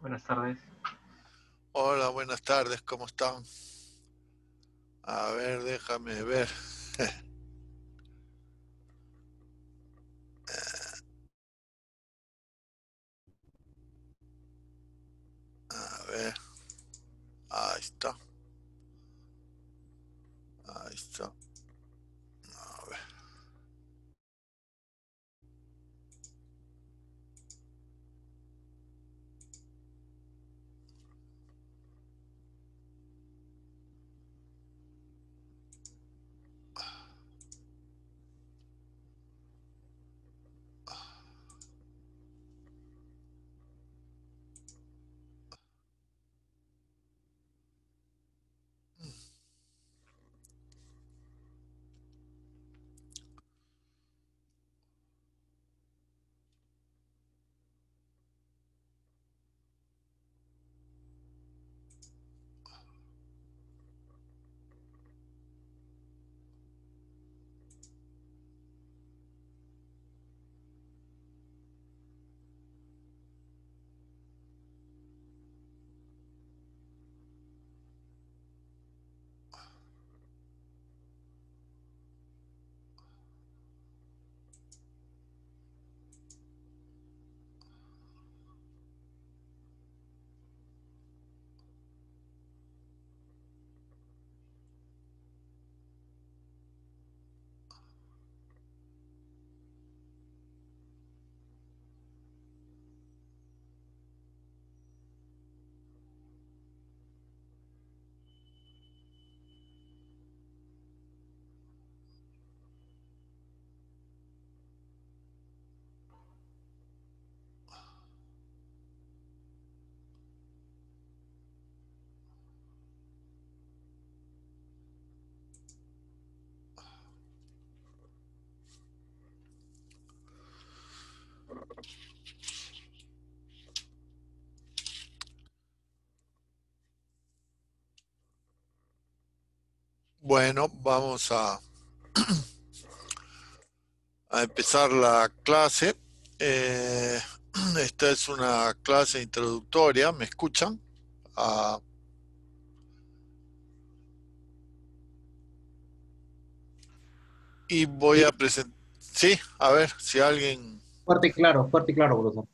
Buenas tardes. Hola, buenas tardes, ¿cómo están? A ver, déjame ver. A ver, ahí está, ahí está. A ver. Bueno, vamos a empezar la clase. Eh, Esta es una clase introductoria, ¿me escuchan? Ah, y voy a Sí, presentar. Sí, a ver si alguien. fuerte y claro, profesor.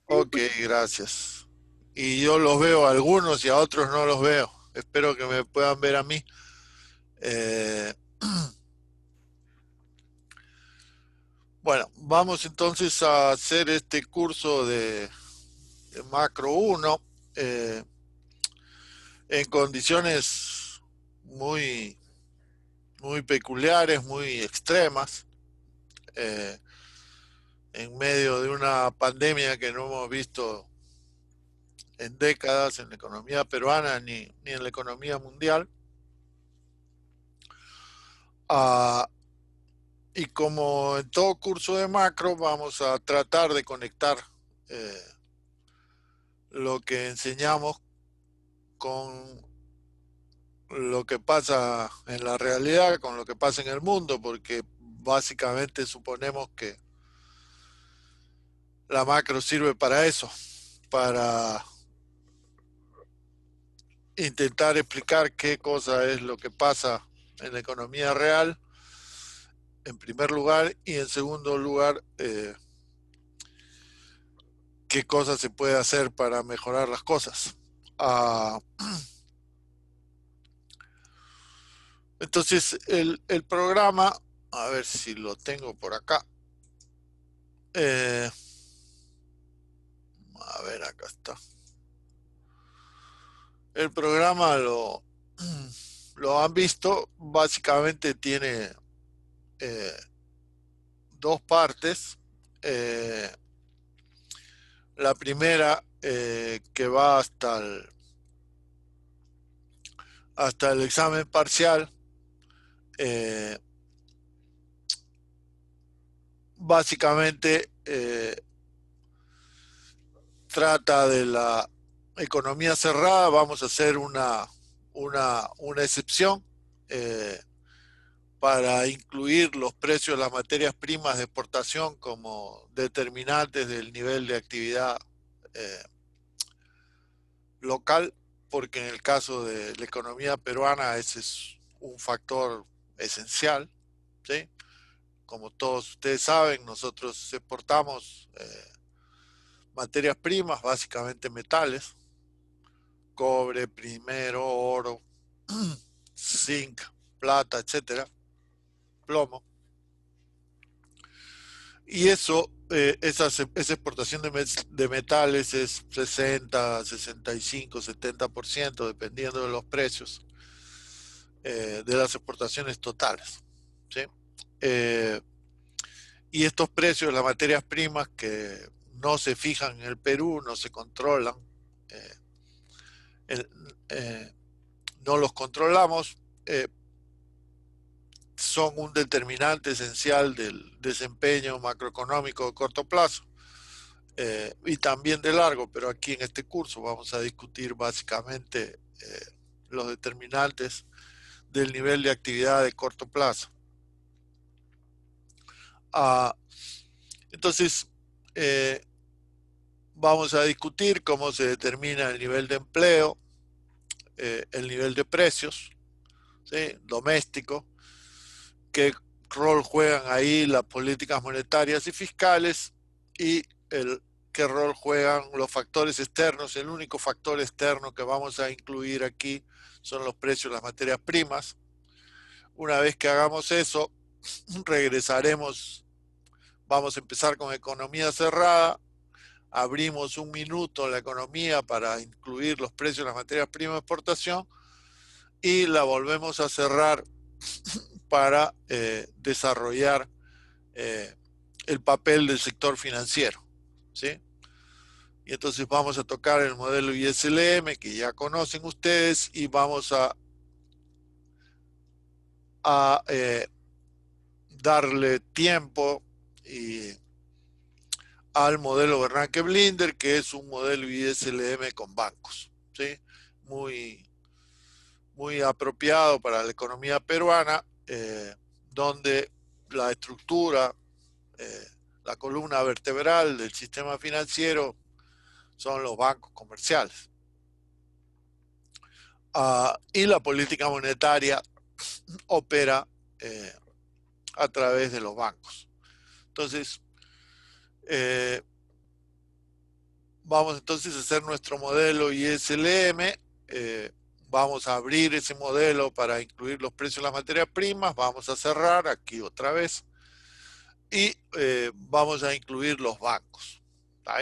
Ok, gracias. Y yo los veo a algunos y a otros no los veo. Espero que me puedan ver a mí. Eh, Bueno, vamos entonces a hacer este curso de Macro uno eh, en condiciones muy, muy peculiares, muy extremas, eh, en medio de una pandemia que no hemos visto en décadas en la economía peruana ni en la economía mundial. Ah, y como en todo curso de macro, vamos a tratar de conectar eh, lo que enseñamos con lo que pasa en la realidad, con lo que pasa en el mundo, porque básicamente suponemos que la macro sirve para eso, para intentar explicar qué cosa es lo que pasa en la economía real, en primer lugar, y en segundo lugar, qué cosas se puede hacer para mejorar las cosas. Ah, entonces, el programa, a ver si lo tengo por acá. Eh, a ver, acá está. El programa lo han visto, básicamente tiene eh, dos partes. Eh, la primera que va hasta el examen parcial, eh, básicamente trata de la economía cerrada. Vamos a hacer una excepción eh, para incluir los precios de las materias primas de exportación como determinantes del nivel de actividad eh, local, porque en el caso de la economía peruana ese es un factor esencial, ¿sí? Como todos ustedes saben, nosotros exportamos materias primas, básicamente metales, cobre primero, oro, zinc, plata, etcétera, plomo. Y eso, esa exportación de metales es 60, 65, 70%, dependiendo de los precios de las exportaciones totales, ¿sí? Eh, y estos precios, las materias primas que no se fijan en el Perú, no se controlan, eh, el, eh, no los controlamos, son un determinante esencial del desempeño macroeconómico de corto plazo y también de largo, pero aquí en este curso vamos a discutir básicamente los determinantes del nivel de actividad de corto plazo. Ah, entonces, eh, vamos a discutir cómo se determina el nivel de empleo, el nivel de precios, ¿sí? Doméstico, qué rol juegan ahí las políticas monetarias y fiscales y qué rol juegan los factores externos. El único factor externo que vamos a incluir aquí son los precios de las materias primas. Una vez que hagamos eso, regresaremos, vamos a empezar con economía cerrada, abrimos un minuto la economía para incluir los precios de las materias primas de exportación y la volvemos a cerrar para desarrollar el papel del sector financiero, ¿sí? Y entonces vamos a tocar el modelo ISLM que ya conocen ustedes y vamos a darle tiempo y al modelo Bernanke-Blinder, que es un modelo ISLM con bancos, ¿sí? Muy, muy apropiado para la economía peruana, donde la estructura, la columna vertebral del sistema financiero son los bancos comerciales. Y la política monetaria opera a través de los bancos. Entonces, vamos entonces a hacer nuestro modelo ISLM, vamos a abrir ese modelo para incluir los precios de las materias primas, vamos a cerrar aquí otra vez y vamos a incluir los bancos. ¿Está?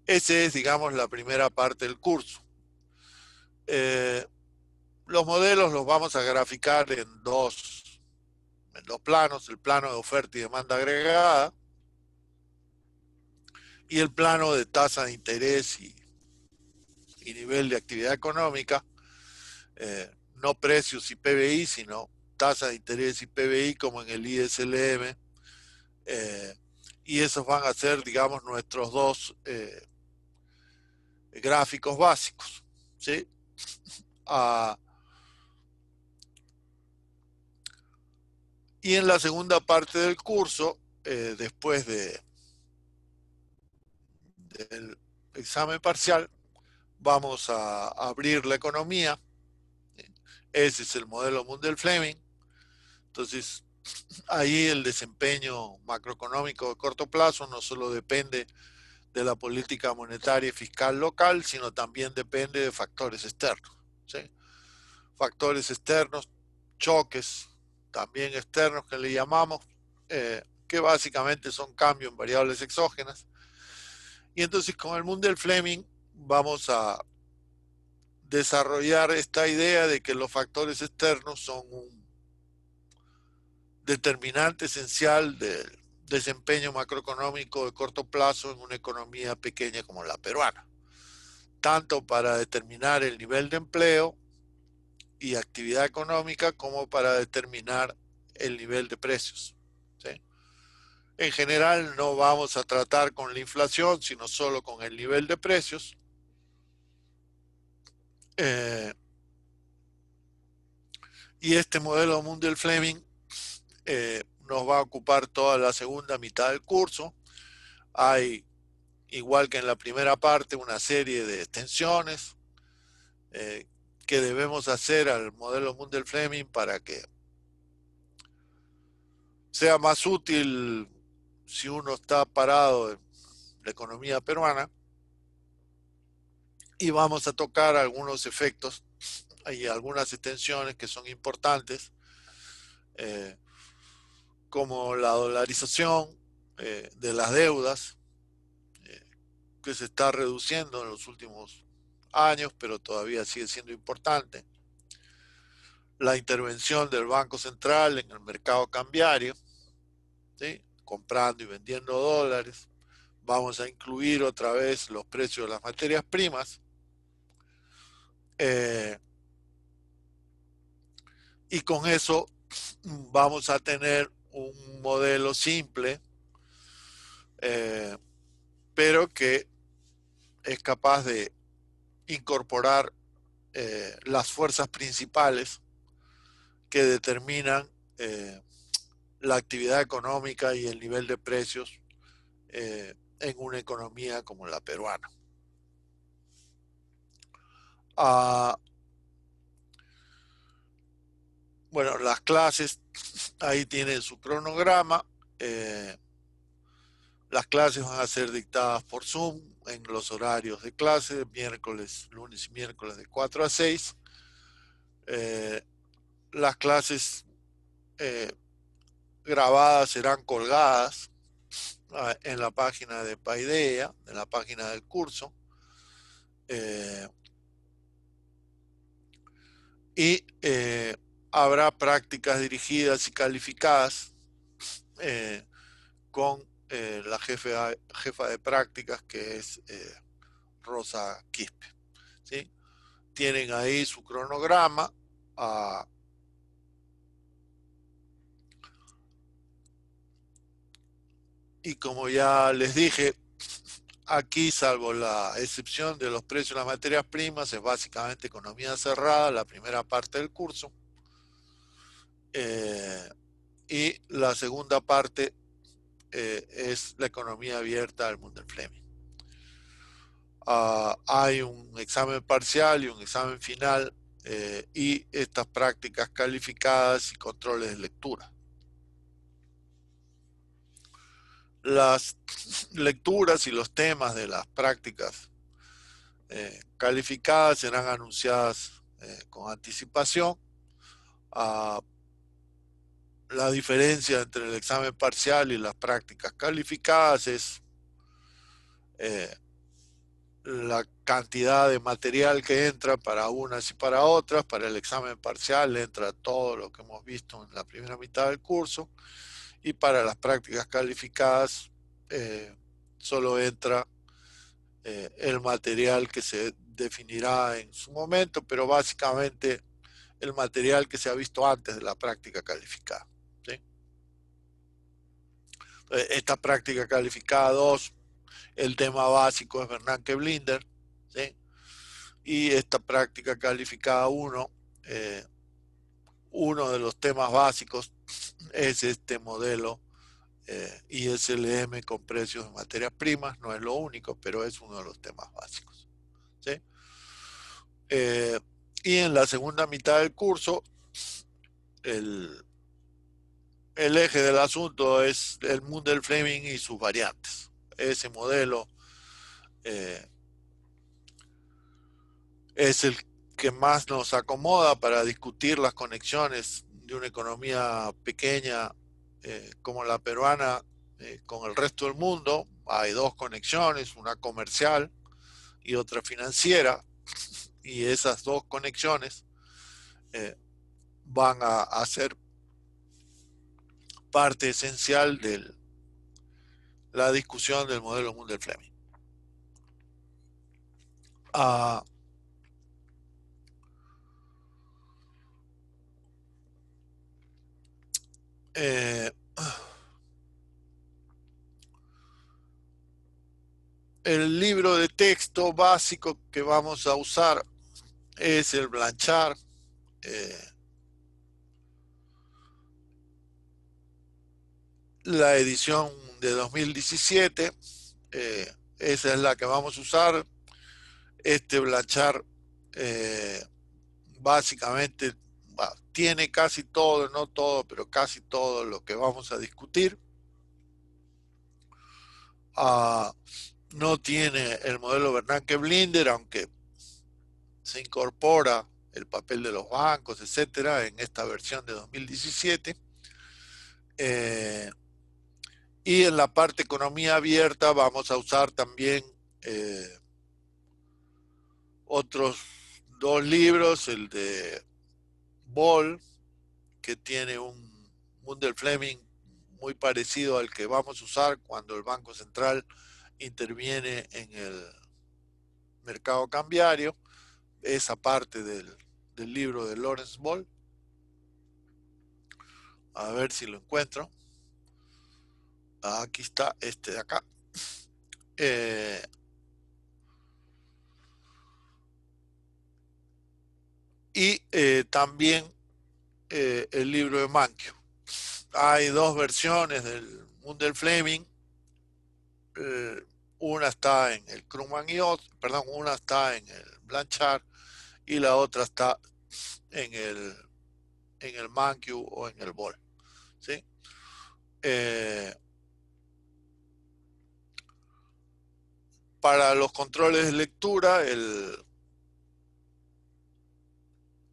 Esa es, digamos, la primera parte del curso. Los modelos los vamos a graficar en dos planos, el plano de oferta y demanda agregada y el plano de tasa de interés y nivel de actividad económica, no precios y PBI, sino tasa de interés y PBI como en el ISLM, y esos van a ser, digamos, nuestros dos gráficos básicos, ¿sí? Y en la segunda parte del curso, después del examen parcial, vamos a abrir la economía. Ese es el modelo Mundell-Fleming. Entonces, ahí el desempeño macroeconómico de corto plazo no solo depende de la política monetaria y fiscal local, sino también depende de factores externos, ¿sí? Factores externos, choques, también externos que le llamamos, que básicamente son cambios en variables exógenas. Y entonces con el Mundell-Fleming vamos a desarrollar esta idea de que los factores externos son un determinante esencial del desempeño macroeconómico de corto plazo en una economía pequeña como la peruana, tanto para determinar el nivel de empleo y actividad económica como para determinar el nivel de precios, ¿sí? En general no vamos a tratar con la inflación, sino solo con el nivel de precios. Y este modelo Mundell-Fleming nos va a ocupar toda la segunda mitad del curso. Hay igual que en la primera parte, una serie de extensiones que debemos hacer al modelo Mundell-Fleming para que sea más útil si uno está parado en la economía peruana. Y vamos a tocar algunos efectos y algunas extensiones que son importantes, eh, como la dolarización de las deudas, eh, que se está reduciendo en los últimos años, pero todavía sigue siendo importante. La intervención del Banco Central en el mercado cambiario, ¿sí? Comprando y vendiendo dólares. Vamos a incluir otra vez los precios de las materias primas. Y con eso vamos a tener un modelo simple, pero que es capaz de incorporar las fuerzas principales que determinan la actividad económica y el nivel de precios en una economía como la peruana. Bueno, las clases, ahí tienen su cronograma. Las clases van a ser dictadas por Zoom en los horarios de clase, miércoles, lunes y miércoles de 4 a 6. Las clases grabadas serán colgadas en la página de Paideia, en la página del curso. Y habrá prácticas dirigidas y calificadas con la jefa de prácticas, que es Rosa Quispe, ¿sí? Tienen ahí su cronograma. Y como ya les dije, aquí, salvo la excepción de los precios de las materias primas, es básicamente economía cerrada, la primera parte del curso. Y la segunda parte es la economía abierta al Mundell-Fleming. Hay un examen parcial y un examen final y estas prácticas calificadas y controles de lectura. Las lecturas y los temas de las prácticas calificadas serán anunciadas con anticipación. La diferencia entre el examen parcial y las prácticas calificadas es la cantidad de material que entra para unas y para otras. Para el examen parcial entra todo lo que hemos visto en la primera mitad del curso, y para las prácticas calificadas solo entra el material que se definirá en su momento, pero básicamente el material que se ha visto antes de la práctica calificada, ¿sí? Esta práctica calificada 2, el tema básico es Bernanke-Blinder, ¿sí? Y esta práctica calificada 1, uno de los temas básicos es este modelo ISLM con precios de materias primas. No es lo único, pero es uno de los temas básicos, ¿sí? Y en la segunda mitad del curso, el eje del asunto es el Mundell-Fleming y sus variantes. Ese modelo es el que más nos acomoda para discutir las conexiones de una economía pequeña como la peruana con el resto del mundo. Hay dos conexiones, una comercial y otra financiera, y esas dos conexiones van a ser parte esencial de la discusión del modelo Mundell-Fleming. El libro de texto básico que vamos a usar es el Blanchard. La edición de 2017 esa es la que vamos a usar. Este Blanchard eh, básicamente tiene casi todo, no todo, pero casi todo lo que vamos a discutir. Ah, no tiene el modelo Bernanke-Blinder, aunque se incorpora el papel de los bancos, etcétera, en esta versión de 2017. Eh, y en la parte economía abierta vamos a usar también eh, otros dos libros, el de Ball, que tiene un Mundell Fleming muy parecido al que vamos a usar cuando el Banco Central interviene en el mercado cambiario, esa parte del libro de Lawrence Ball. A ver si lo encuentro. Aquí está este de acá. Eh, y también el libro de Mankiw. Hay dos versiones del Mundell Fleming. Eh, una está en el Krugman y perdón, una está en el Blanchard y la otra está en el Mankiw o en el Ball. ¿Sí? Eh, para los controles de lectura, el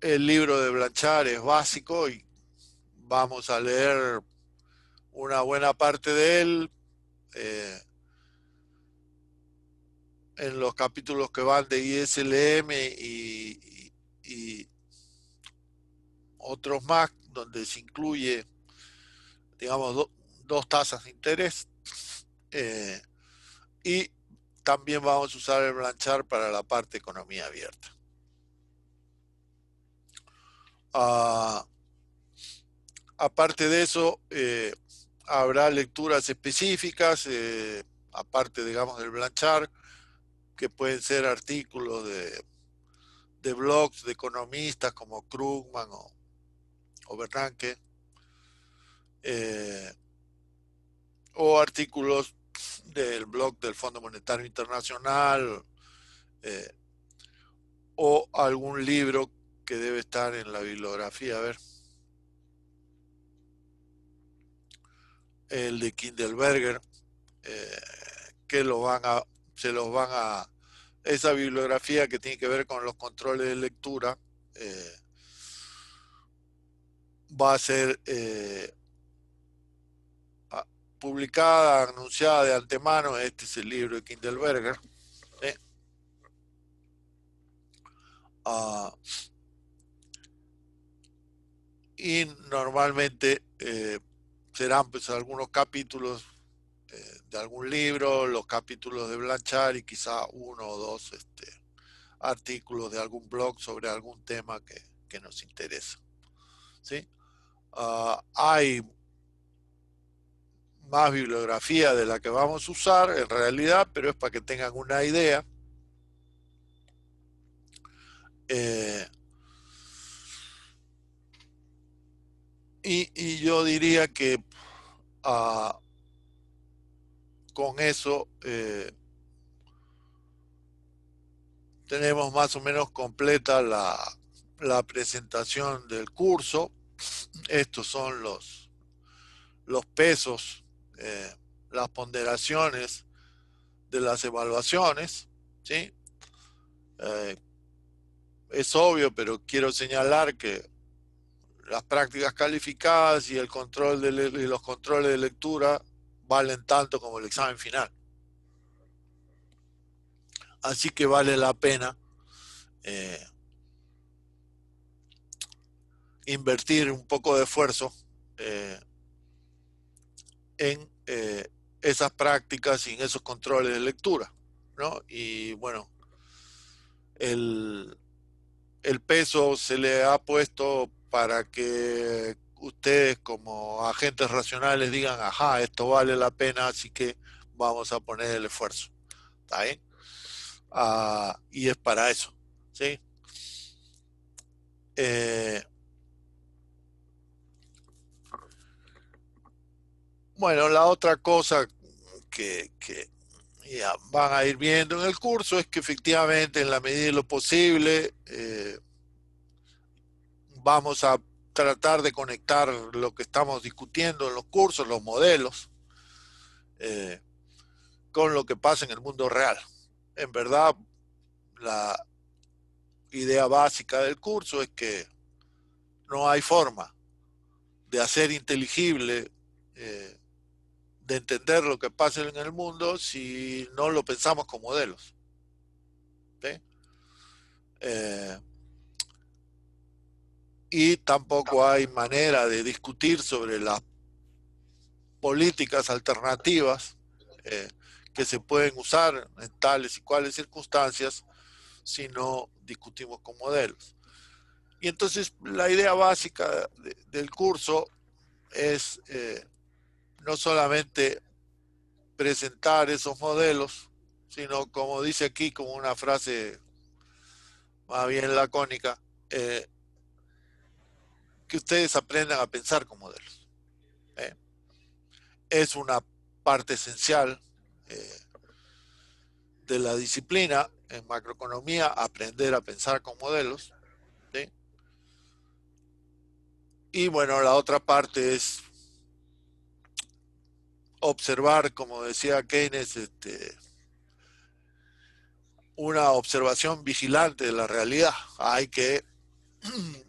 libro de Blanchard es básico y vamos a leer una buena parte de él en los capítulos que van de ISLM y otros más, donde se incluye, digamos, dos tasas de interés. Eh, y también vamos a usar el Blanchard para la parte economía abierta. Ah, aparte de eso, habrá lecturas específicas, aparte, digamos, del Blanchard, que pueden ser artículos de blogs de economistas como Krugman o Bernanke, eh, o artículos del blog del Fondo Monetario Internacional, eh, o algún libro que debe estar en la bibliografía. A ver, el de Kindleberger, eh, que se los van a, esa bibliografía que tiene que ver con los controles de lectura, eh, va a ser publicada, anunciada de antemano. Este es el libro de Kindleberger. ¿Sí? Uh, y normalmente serán pues algunos capítulos de algún libro, los capítulos de Blanchard y quizá uno o dos artículos de algún blog sobre algún tema que nos interesa. ¿Sí? Hay más bibliografía de la que vamos a usar en realidad, pero es para que tengan una idea. Eh, y yo diría que con eso tenemos más o menos completa la presentación del curso. Estos son los pesos, las ponderaciones de las evaluaciones. ¿Sí? Eh, es obvio, pero quiero señalar que las prácticas calificadas y el control y los controles de lectura valen tanto como el examen final. Así que vale la pena invertir un poco de esfuerzo en esas prácticas y en esos controles de lectura, ¿no? Y bueno, el peso se le ha puesto para que ustedes como agentes racionales digan, ajá, esto vale la pena, así que vamos a poner el esfuerzo. ¿Está bien? Y es para eso. ¿Sí? Eh, bueno, la otra cosa que ya van a ir viendo en el curso es que efectivamente en la medida de lo posible vamos a tratar de conectar lo que estamos discutiendo en los cursos, los modelos, eh, con lo que pasa en el mundo real. En verdad, la idea básica del curso es que no hay forma de hacer inteligible, eh, de entender lo que pasa en el mundo si no lo pensamos con modelos. ¿Sí? Eh, y tampoco hay manera de discutir sobre las políticas alternativas que se pueden usar en tales y cuales circunstancias si no discutimos con modelos. Y entonces la idea básica del curso es no solamente presentar esos modelos, sino como dice aquí, como una frase más bien lacónica, eh, que ustedes aprendan a pensar con modelos. ¿Eh? Es una parte esencial de la disciplina en macroeconomía, aprender a pensar con modelos. ¿Sí? Y bueno, la otra parte es observar, como decía Keynes, una observación vigilante de la realidad. Hay que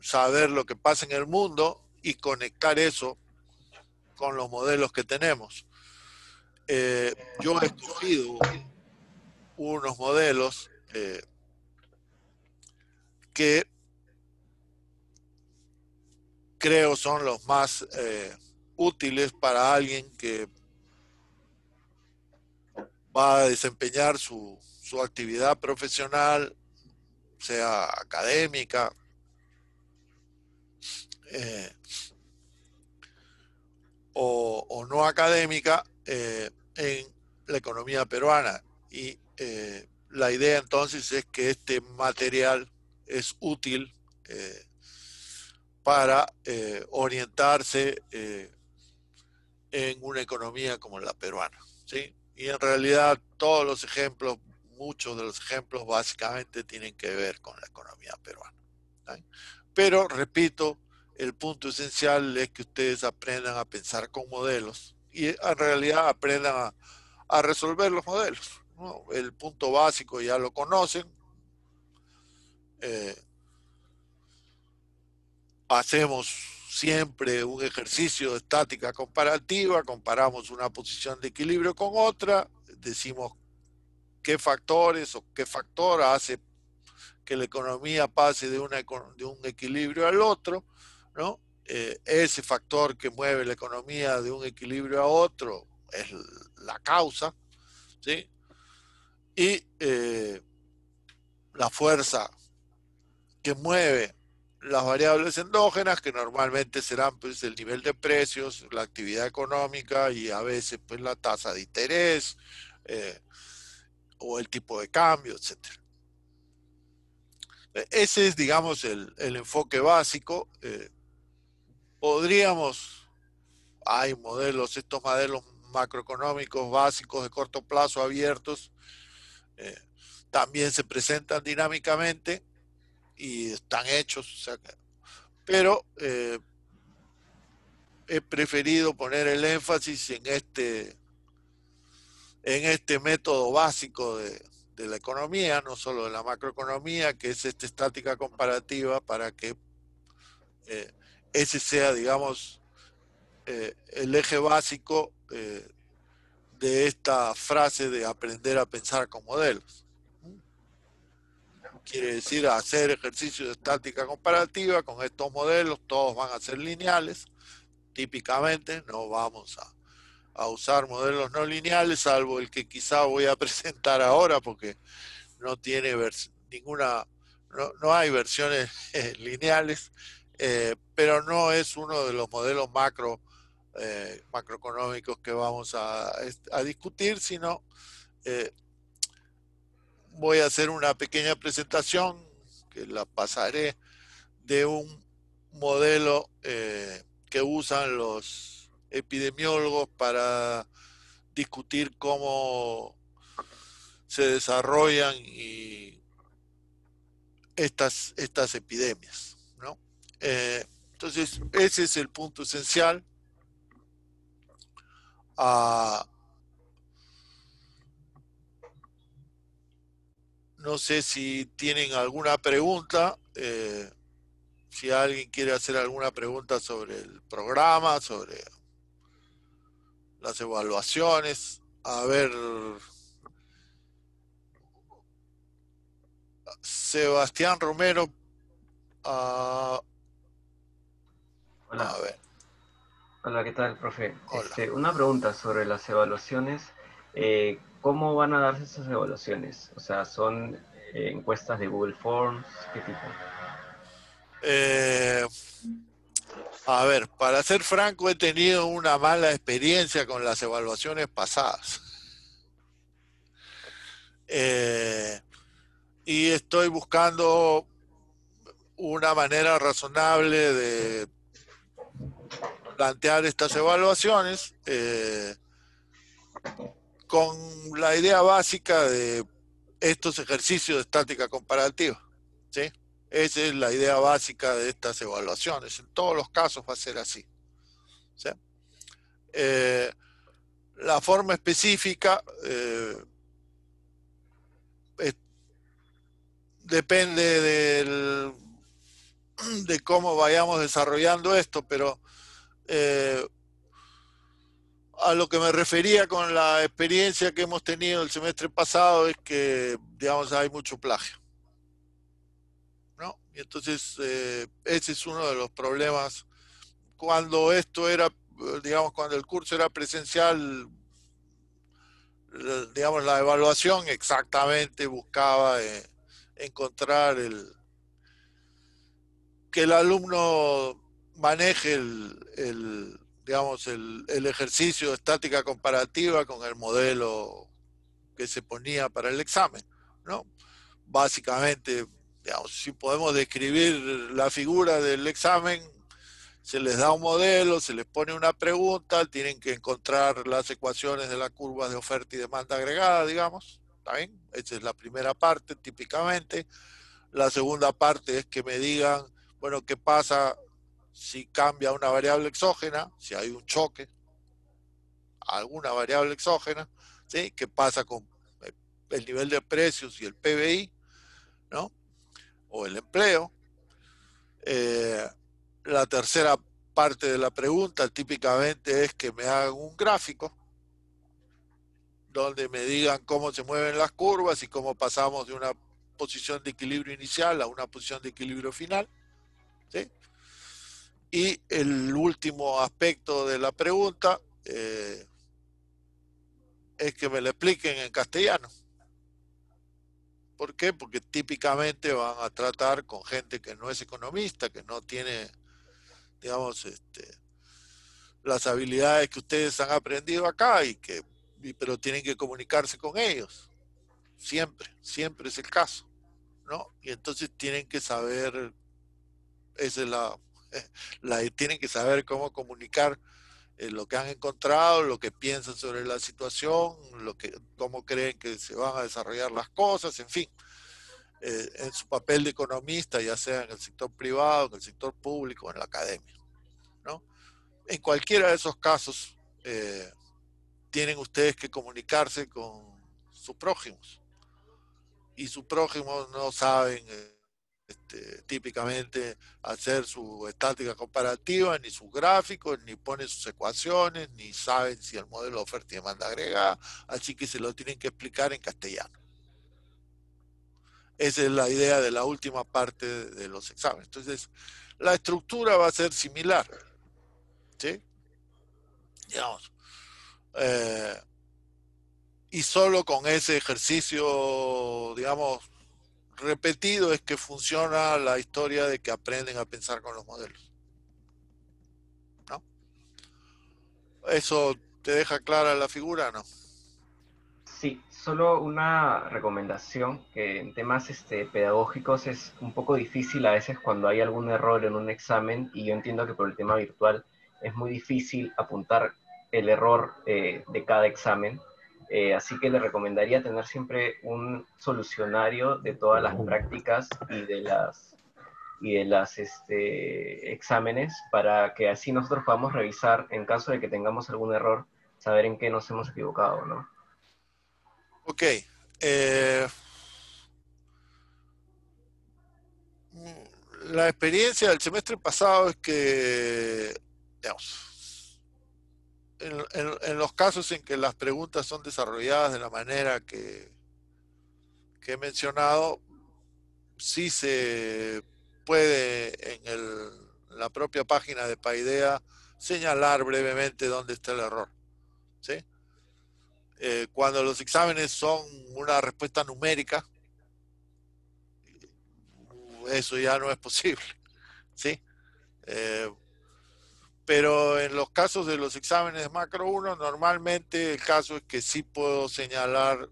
saber lo que pasa en el mundo y conectar eso con los modelos que tenemos. Yo he escogido unos modelos que creo son los más útiles para alguien que va a desempeñar su actividad profesional, sea académica eh, o no académica, en la economía peruana. Y la idea entonces es que este material es útil para orientarse en una economía como la peruana, ¿sí? Y en realidad todos los ejemplos, muchos de los ejemplos básicamente tienen que ver con la economía peruana, ¿sí? Pero, repito, el punto esencial es que ustedes aprendan a pensar con modelos y en realidad aprendan a resolver los modelos, ¿no? El punto básico ya lo conocen. Eh, hacemos siempre un ejercicio de estática comparativa, comparamos una posición de equilibrio con otra, decimos qué factores o qué factor hace que la economía pase de un equilibrio al otro, ¿no? Ese factor que mueve la economía de un equilibrio a otro es la causa, ¿sí? Y la fuerza que mueve las variables endógenas, que normalmente serán pues el nivel de precios, la actividad económica y a veces pues la tasa de interés eh, o el tipo de cambio, etcétera. Ese es, digamos, el enfoque básico. Podríamos, hay modelos, estos modelos macroeconómicos básicos de corto plazo abiertos, eh, también se presentan dinámicamente y están hechos, o sea, pero he preferido poner el énfasis en este método básico de la economía, no solo de la macroeconomía, que es esta estática comparativa, para que eh, ese sea, digamos, el eje básico de esta frase de aprender a pensar con modelos. Quiere decir hacer ejercicio de estática comparativa con estos modelos, todos van a ser lineales, típicamente, no vamos a usar modelos no lineales, salvo el que quizá voy a presentar ahora, porque no tiene ninguna, no hay versiones lineales, pero no es uno de los modelos macroeconómicos que vamos a discutir, sino eh, voy a hacer una pequeña presentación que la pasaré de un modelo que usan los epidemiólogos para discutir cómo se desarrollan estas epidemias, ¿no? Entonces, ese es el punto esencial. Ah, no sé si tienen alguna pregunta, si alguien quiere hacer alguna pregunta sobre el programa, sobre las evaluaciones. A ver, Sebastián Romero, a Hola, ver, hola, ¿qué tal, profe? hola. Una pregunta sobre las evaluaciones. ¿Cómo van a darse esas evaluaciones? O sea, ¿son encuestas de Google Forms? ¿Qué tipo? Eh, a ver, para ser franco, he tenido una mala experiencia con las evaluaciones pasadas. Eh, y estoy buscando una manera razonable de plantear estas evaluaciones con la idea básica de estos ejercicios de estática comparativa, ¿sí? Esa es la idea básica de estas evaluaciones. En todos los casos va a ser así, ¿sí? Eh, la forma específica depende de cómo vayamos desarrollando esto, pero eh, a lo que me refería con la experiencia que hemos tenido el semestre pasado es que, digamos, hay mucho plagio, ¿no? Y entonces ese es uno de los problemas. Cuando esto era, digamos, cuando el curso era presencial, digamos, la evaluación exactamente buscaba encontrar que el alumno maneje digamos, el ejercicio de estática comparativa con el modelo que se ponía para el examen, ¿no? Básicamente, digamos, si podemos describir la figura del examen, se les da un modelo, se les pone una pregunta, tienen que encontrar las ecuaciones de las curvas de oferta y demanda agregada, digamos, ¿está bien? Esa es la primera parte, típicamente. La segunda parte es que me digan, bueno, ¿qué pasa si cambia una variable exógena, si hay un choque, alguna variable exógena, ¿sí? ¿Qué pasa con el nivel de precios y el PBI, ¿no? O el empleo. Eh, la tercera parte de la pregunta típicamente es que me hagan un gráfico donde me digan cómo se mueven las curvas y cómo pasamos de una posición de equilibrio inicial a una posición de equilibrio final, ¿sí? Y el último aspecto de la pregunta es que me lo expliquen en castellano. ¿Por qué? Porque típicamente van a tratar con gente que no es economista, que no tiene, digamos, las habilidades que ustedes han aprendido acá pero tienen que comunicarse con ellos. Siempre, siempre es el caso, ¿no? Y entonces tienen que saber, esa es tienen que saber cómo comunicar lo que han encontrado, lo que piensan sobre la situación, cómo creen que se van a desarrollar las cosas, en fin, en su papel de economista, ya sea en el sector privado, en el sector público, en la academia, ¿no? En cualquiera de esos casos, tienen ustedes que comunicarse con sus prójimos y sus prójimos no saben típicamente hacer su estática comparativa, ni sus gráficos, ni ponen sus ecuaciones, ni saben si el modelo de oferta y demanda agregada, así que se lo tienen que explicar en castellano. Esa es la idea de la última parte de los exámenes. Entonces, la estructura va a ser similar, ¿sí? Digamos, eh, y solo con ese ejercicio, digamos, repetido es que funciona la historia de que aprenden a pensar con los modelos, ¿no? ¿Eso te deja clara la figura, no? Sí, solo una recomendación que en temas pedagógicos es un poco difícil a veces cuando hay algún error en un examen y yo entiendo que por el tema virtual es muy difícil apuntar el error de cada examen. Así que le recomendaría tener siempre un solucionario de todas las prácticas y de las exámenes, para que así nosotros podamos revisar en caso de que tengamos algún error, saber en qué nos hemos equivocado, ¿no? Ok. La experiencia del semestre pasado es que, digamos, en los casos en que las preguntas son desarrolladas de la manera que he mencionado, sí se puede la propia página de Paideia señalar brevemente dónde está el error. ¿Sí? Cuando los exámenes son una respuesta numérica, eso ya no es posible. ¿Sí? Pero en los casos de los exámenes de macro 1, normalmente el caso es que sí puedo señalar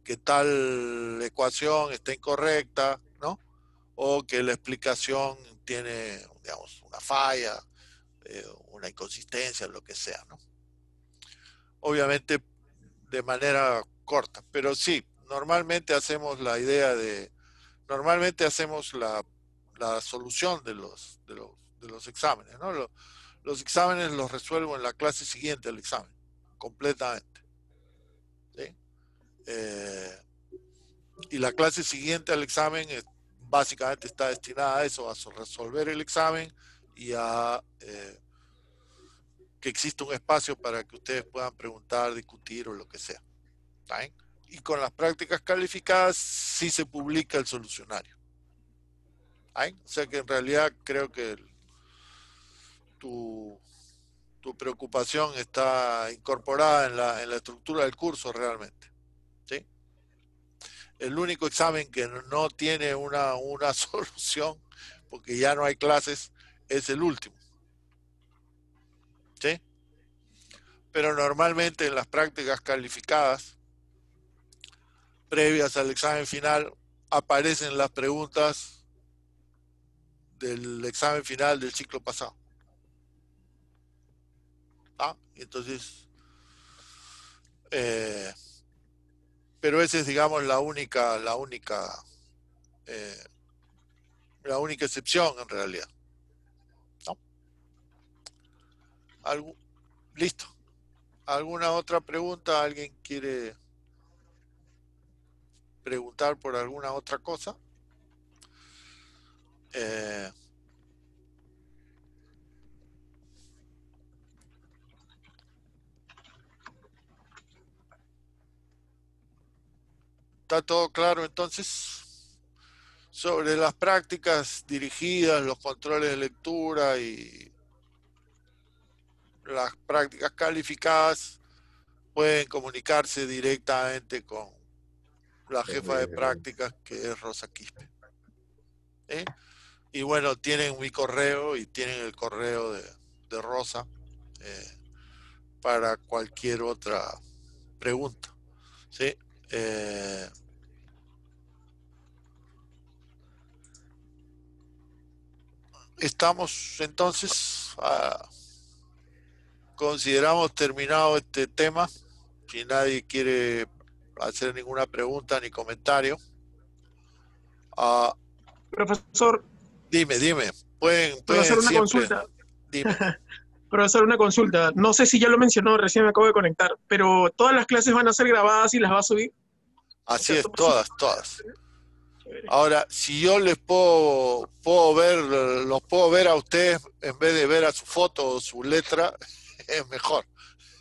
que tal ecuación está incorrecta, ¿no? O que la explicación tiene, digamos, una falla, una inconsistencia, lo que sea, ¿no? Obviamente de manera corta, pero sí, normalmente hacemos la solución de los exámenes, ¿no? Los exámenes los resuelvo en la clase siguiente al examen, completamente. ¿Sí? Y la clase siguiente al examen básicamente está destinada a eso, a resolver el examen y a que exista un espacio para que ustedes puedan preguntar, discutir o lo que sea. ¿Saben? Y con las prácticas calificadas sí se publica el solucionario. ¿Saben? O sea que en realidad creo que tu, tu preocupación está incorporada en la estructura del curso realmente. ¿Sí? El único examen que no tiene una solución, porque ya no hay clases, es el último. ¿Sí? Pero normalmente en las prácticas calificadas, previas al examen final, aparecen las preguntas del examen final del ciclo pasado. ¿Ah? Entonces, pero esa es, digamos, eh, la única excepción en realidad. ¿No? Listo. ¿Alguna otra pregunta? ¿Alguien quiere preguntar por alguna otra cosa? ¿Está todo claro entonces? Sobre las prácticas dirigidas, los controles de lectura y las prácticas calificadas, pueden comunicarse directamente con la jefa de prácticas, que es Rosa Quispe. ¿Eh? Y bueno, tienen mi correo y tienen el correo de Rosa para cualquier otra pregunta. ¿Sí? Estamos entonces, consideramos terminado este tema. Si nadie quiere hacer ninguna pregunta ni comentario. Profesor, Dime. Pueden hacer una siempre. consulta. Dime. Profesor, una consulta. No sé si ya lo mencionó, recién me acabo de conectar, pero todas las clases van a ser grabadas y las va a subir. Así es, ¿Cierto? todas. Ahora, si yo les puedo ver, los puedo ver a ustedes en vez de ver a su foto o su letra, es mejor.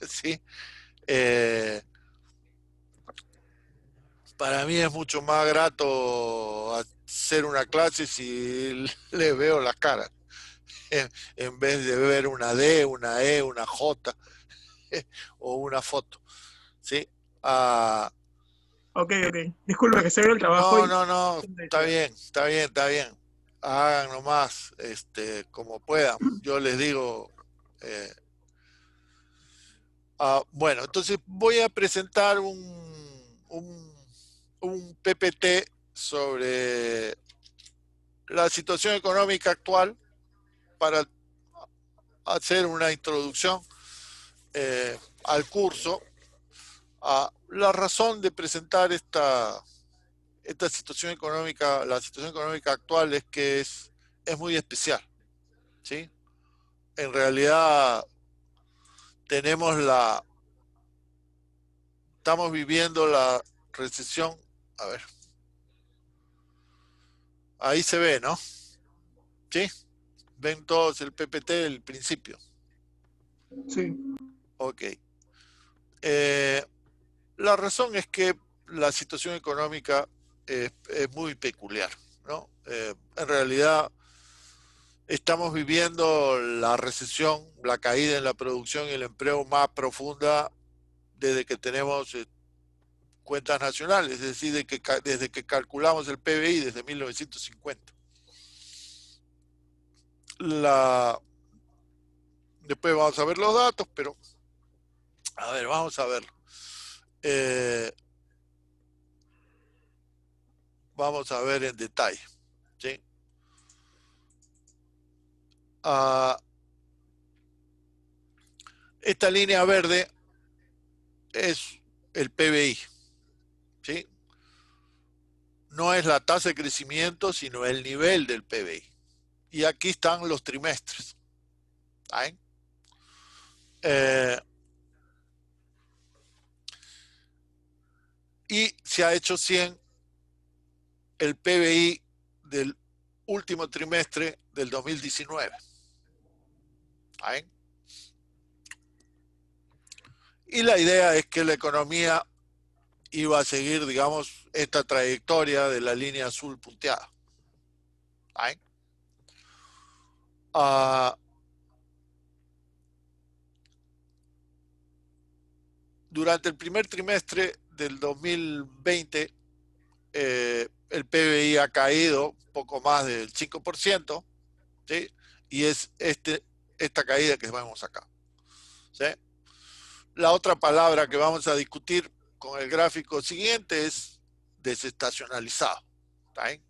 ¿Sí? Para mí es mucho más grato hacer una clase si les veo las caras, en vez de ver una D, una E, una J o una foto. ¿Sí? Ok. Disculpe que se ve el trabajo. No, está bien. Hagan nomás como puedan. Yo les digo. Bueno, entonces voy a presentar un PPT sobre la situación económica actual para hacer una introducción al curso La razón de presentar esta situación económica, la situación económica actual, es que es muy especial, ¿sí? En realidad estamos viviendo la recesión. A ver, ahí se ve, ¿no? ¿Sí? Ven todos el PPT del principio. Sí. Ok. La razón es que la situación económica es muy peculiar, ¿no? En realidad estamos viviendo la recesión, la caída en la producción y el empleo más profunda desde que tenemos cuentas nacionales, es decir, desde que calculamos el PBI desde 1950. Después vamos a ver los datos, pero a ver, vamos a verlo. Vamos a ver en detalle, ¿sí? Esta línea verde es el PBI, ¿sí? No es la tasa de crecimiento, sino el nivel del PBI. Y aquí están los trimestres. ¿Sí? Y se ha hecho 100 el PBI del último trimestre del 2019. ¿Sí? Y la idea es que la economía iba a seguir, digamos, esta trayectoria de la línea azul punteada. ¿Sí? Durante el primer trimestre del 2020, el PBI ha caído poco más del 5%, ¿sí? Y es esta caída que vemos acá, ¿sí? La otra palabra que vamos a discutir con el gráfico siguiente es desestacionalizado. ¿Sí?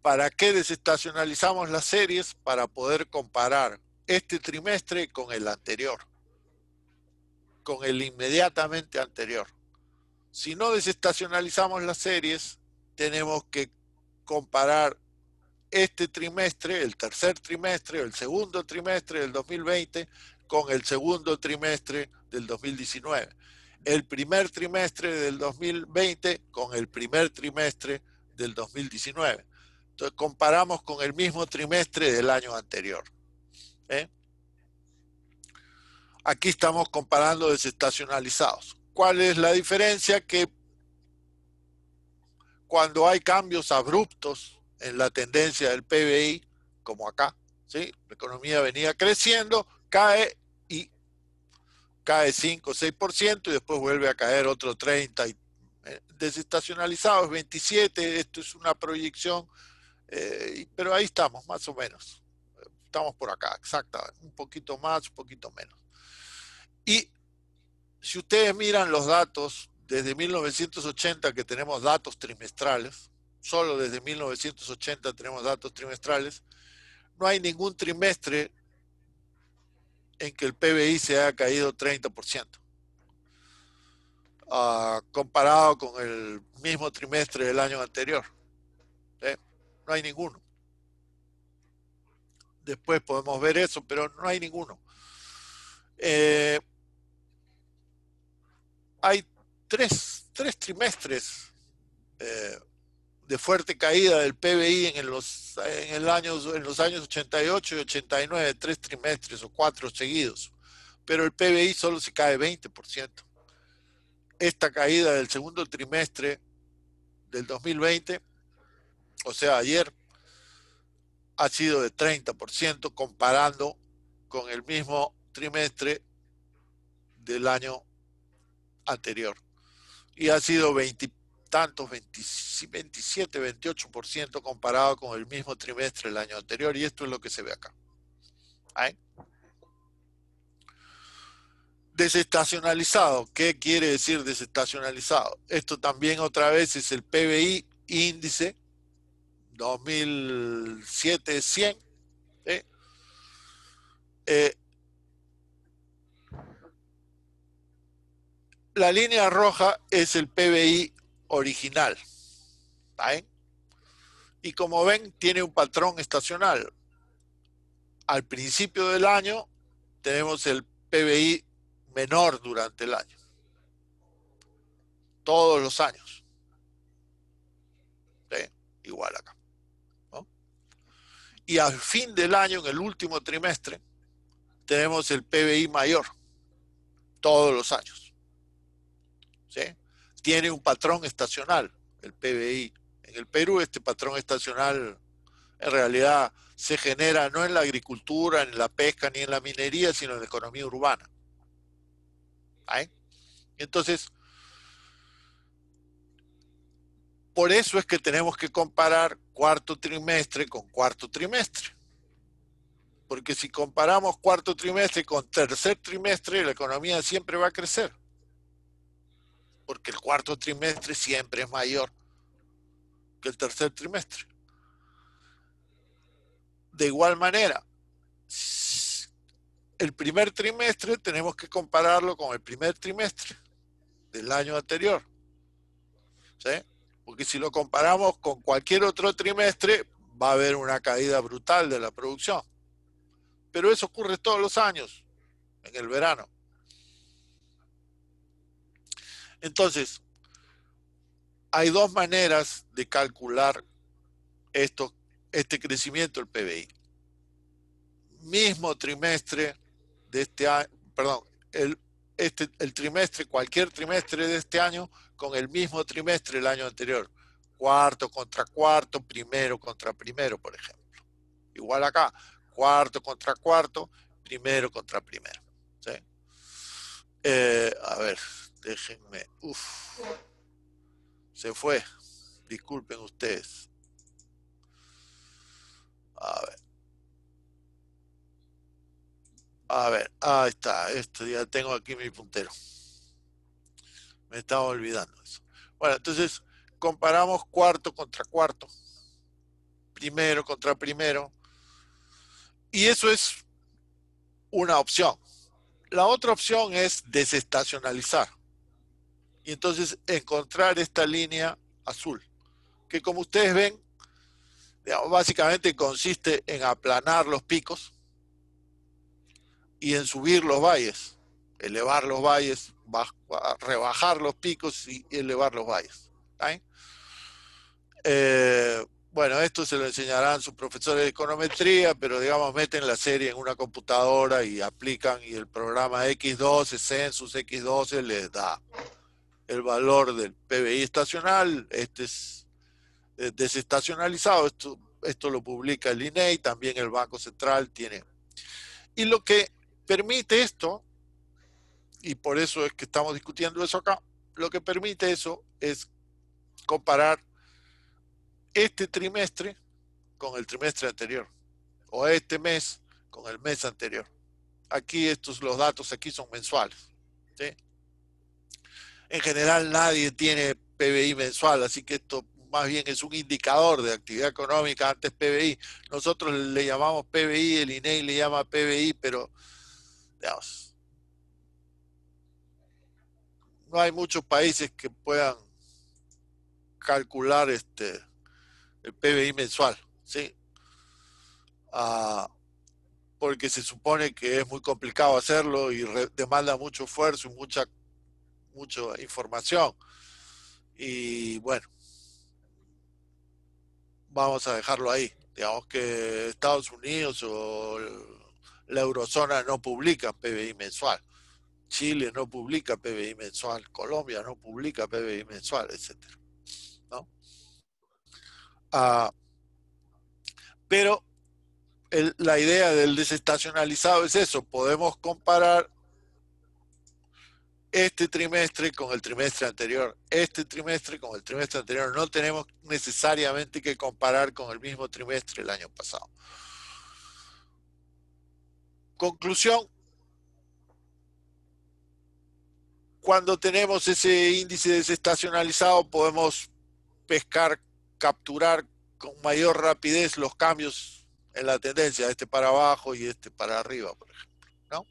¿Para qué desestacionalizamos las series? Para poder comparar este trimestre con el anterior, con el inmediatamente anterior. Si no desestacionalizamos las series, tenemos que comparar este trimestre, el tercer trimestre, el segundo trimestre del 2020 con el segundo trimestre del 2019. El primer trimestre del 2020 con el primer trimestre del 2019. Entonces comparamos con el mismo trimestre del año anterior. Aquí estamos comparando desestacionalizados. ¿Cuál es la diferencia? Que cuando hay cambios abruptos en la tendencia del PBI, como acá, ¿sí? La economía venía creciendo, cae 5 o 6% y después vuelve a caer otro 30%. Desestacionalizado es 27%, esto es una proyección, pero ahí estamos, más o menos. Estamos por acá, exactamente, un poquito más, un poquito menos. Y si ustedes miran los datos, desde 1980 que tenemos datos trimestrales, solo desde 1980 tenemos datos trimestrales, no hay ningún trimestre en que el PBI se haya caído 30%, comparado con el mismo trimestre del año anterior. No hay ninguno. Después podemos ver eso, pero no hay ninguno. Hay tres trimestres de fuerte caída del PBI en los años 88 y 89, 3 trimestres o 4 seguidos, pero el PBI solo se cae 20%. Esta caída del segundo trimestre del 2020, o sea, ayer, ha sido de 30% comparando con el mismo trimestre del año anterior. Y ha sido 20 tantos, 27, 28% comparado con el mismo trimestre del año anterior, y esto es lo que se ve acá. ¿Ay? Desestacionalizado, ¿qué quiere decir desestacionalizado? Esto también otra vez es el PBI índice 2007-100. la línea roja es el PBI original. ¿Está bien? Y como ven, tiene un patrón estacional. Al principio del año tenemos el PBI menor durante el año. Todos los años. ¿Sí? Igual acá. ¿No? Y al fin del año, en el último trimestre, tenemos el PBI mayor. Todos los años. ¿Sí? Tiene un patrón estacional, el PBI. En el Perú este patrón estacional en realidad se genera no en la agricultura, ni en la pesca, ni en la minería, sino en la economía urbana. ¿Sí? Entonces, por eso es que tenemos que comparar cuarto trimestre con cuarto trimestre. Porque si comparamos cuarto trimestre con tercer trimestre, la economía siempre va a crecer. Porque el cuarto trimestre siempre es mayor que el tercer trimestre. De igual manera, el primer trimestre tenemos que compararlo con el primer trimestre del año anterior. ¿Sí? Porque si lo comparamos con cualquier otro trimestre, va a haber una caída brutal de la producción. Pero eso ocurre todos los años, en el verano. Entonces, hay dos maneras de calcular este crecimiento del PBI. Mismo trimestre de este año, perdón, el trimestre, cualquier trimestre de este año con el mismo trimestre del año anterior. Cuarto contra cuarto, primero contra primero, por ejemplo. Igual acá, cuarto contra cuarto, primero contra primero. ¿Sí? A ver, déjenme. Se fue. Disculpen ustedes. A ver, ahí está. Esto ya tengo aquí mi puntero. Me estaba olvidando eso. Bueno, entonces comparamos cuarto contra cuarto, primero contra primero, y eso es una opción. La otra opción es desestacionalizar y entonces encontrar esta línea azul, que como ustedes ven, digamos, básicamente consiste en aplanar los picos y en subir los valles, elevar los valles, rebajar los picos y elevar los valles. ¿Está? Bueno, esto se lo enseñarán sus profesores de econometría, pero digamos meten la serie en una computadora y aplican, y el programa X12, Census X12 les da el valor del PBI estacional. Este es desestacionalizado, esto lo publica el INEI, también el Banco Central tiene. Y lo que permite esto, y por eso es que estamos discutiendo eso acá, lo que permite eso es comparar este trimestre con el trimestre anterior, o este mes con el mes anterior. Aquí los datos aquí son mensuales. ¿Sí? En general nadie tiene PBI mensual, así que esto más bien es un indicador de actividad económica, antes PBI. Nosotros le llamamos PBI, el INEI le llama PBI, pero digamos, no hay muchos países que puedan calcular el PBI mensual, ¿sí? Porque se supone que es muy complicado hacerlo y demanda mucho esfuerzo y mucha información. Y bueno, vamos a dejarlo ahí. Digamos que Estados Unidos o la eurozona no publica PBI mensual. Chile no publica PBI mensual. Colombia no publica PBI mensual, etc. ¿No? Pero la idea del desestacionalizado es eso. Podemos comparar este trimestre con el trimestre anterior, este trimestre con el trimestre anterior. No tenemos necesariamente que comparar con el mismo trimestre del año pasado. Conclusión: cuando tenemos ese índice desestacionalizado podemos pescar, capturar con mayor rapidez los cambios en la tendencia, este para abajo y este para arriba, por ejemplo, ¿no?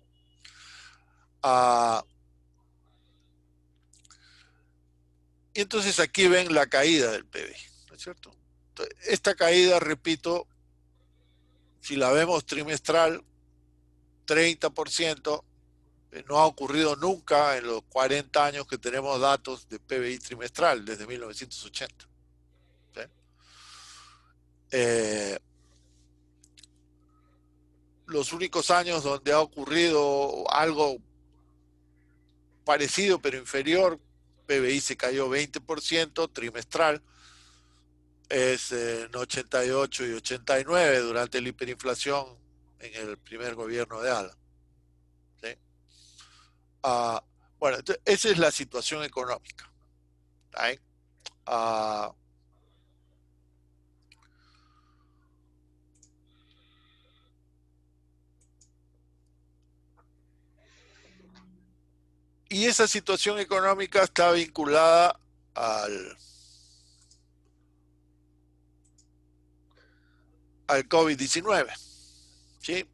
Y entonces aquí ven la caída del PBI, ¿no es cierto? Entonces, esta caída, repito, si la vemos trimestral, 30%, no ha ocurrido nunca en los 40 años que tenemos datos de PBI trimestral, desde 1980. ¿Sí? Los únicos años donde ha ocurrido algo parecido pero inferior, PBI se cayó 20% trimestral, es en 88 y 89 durante la hiperinflación en el primer gobierno de Alan. ¿Sí? Bueno, entonces, esa es la situación económica. ¿Sí? Y esa situación económica está vinculada al COVID-19. ¿Sí?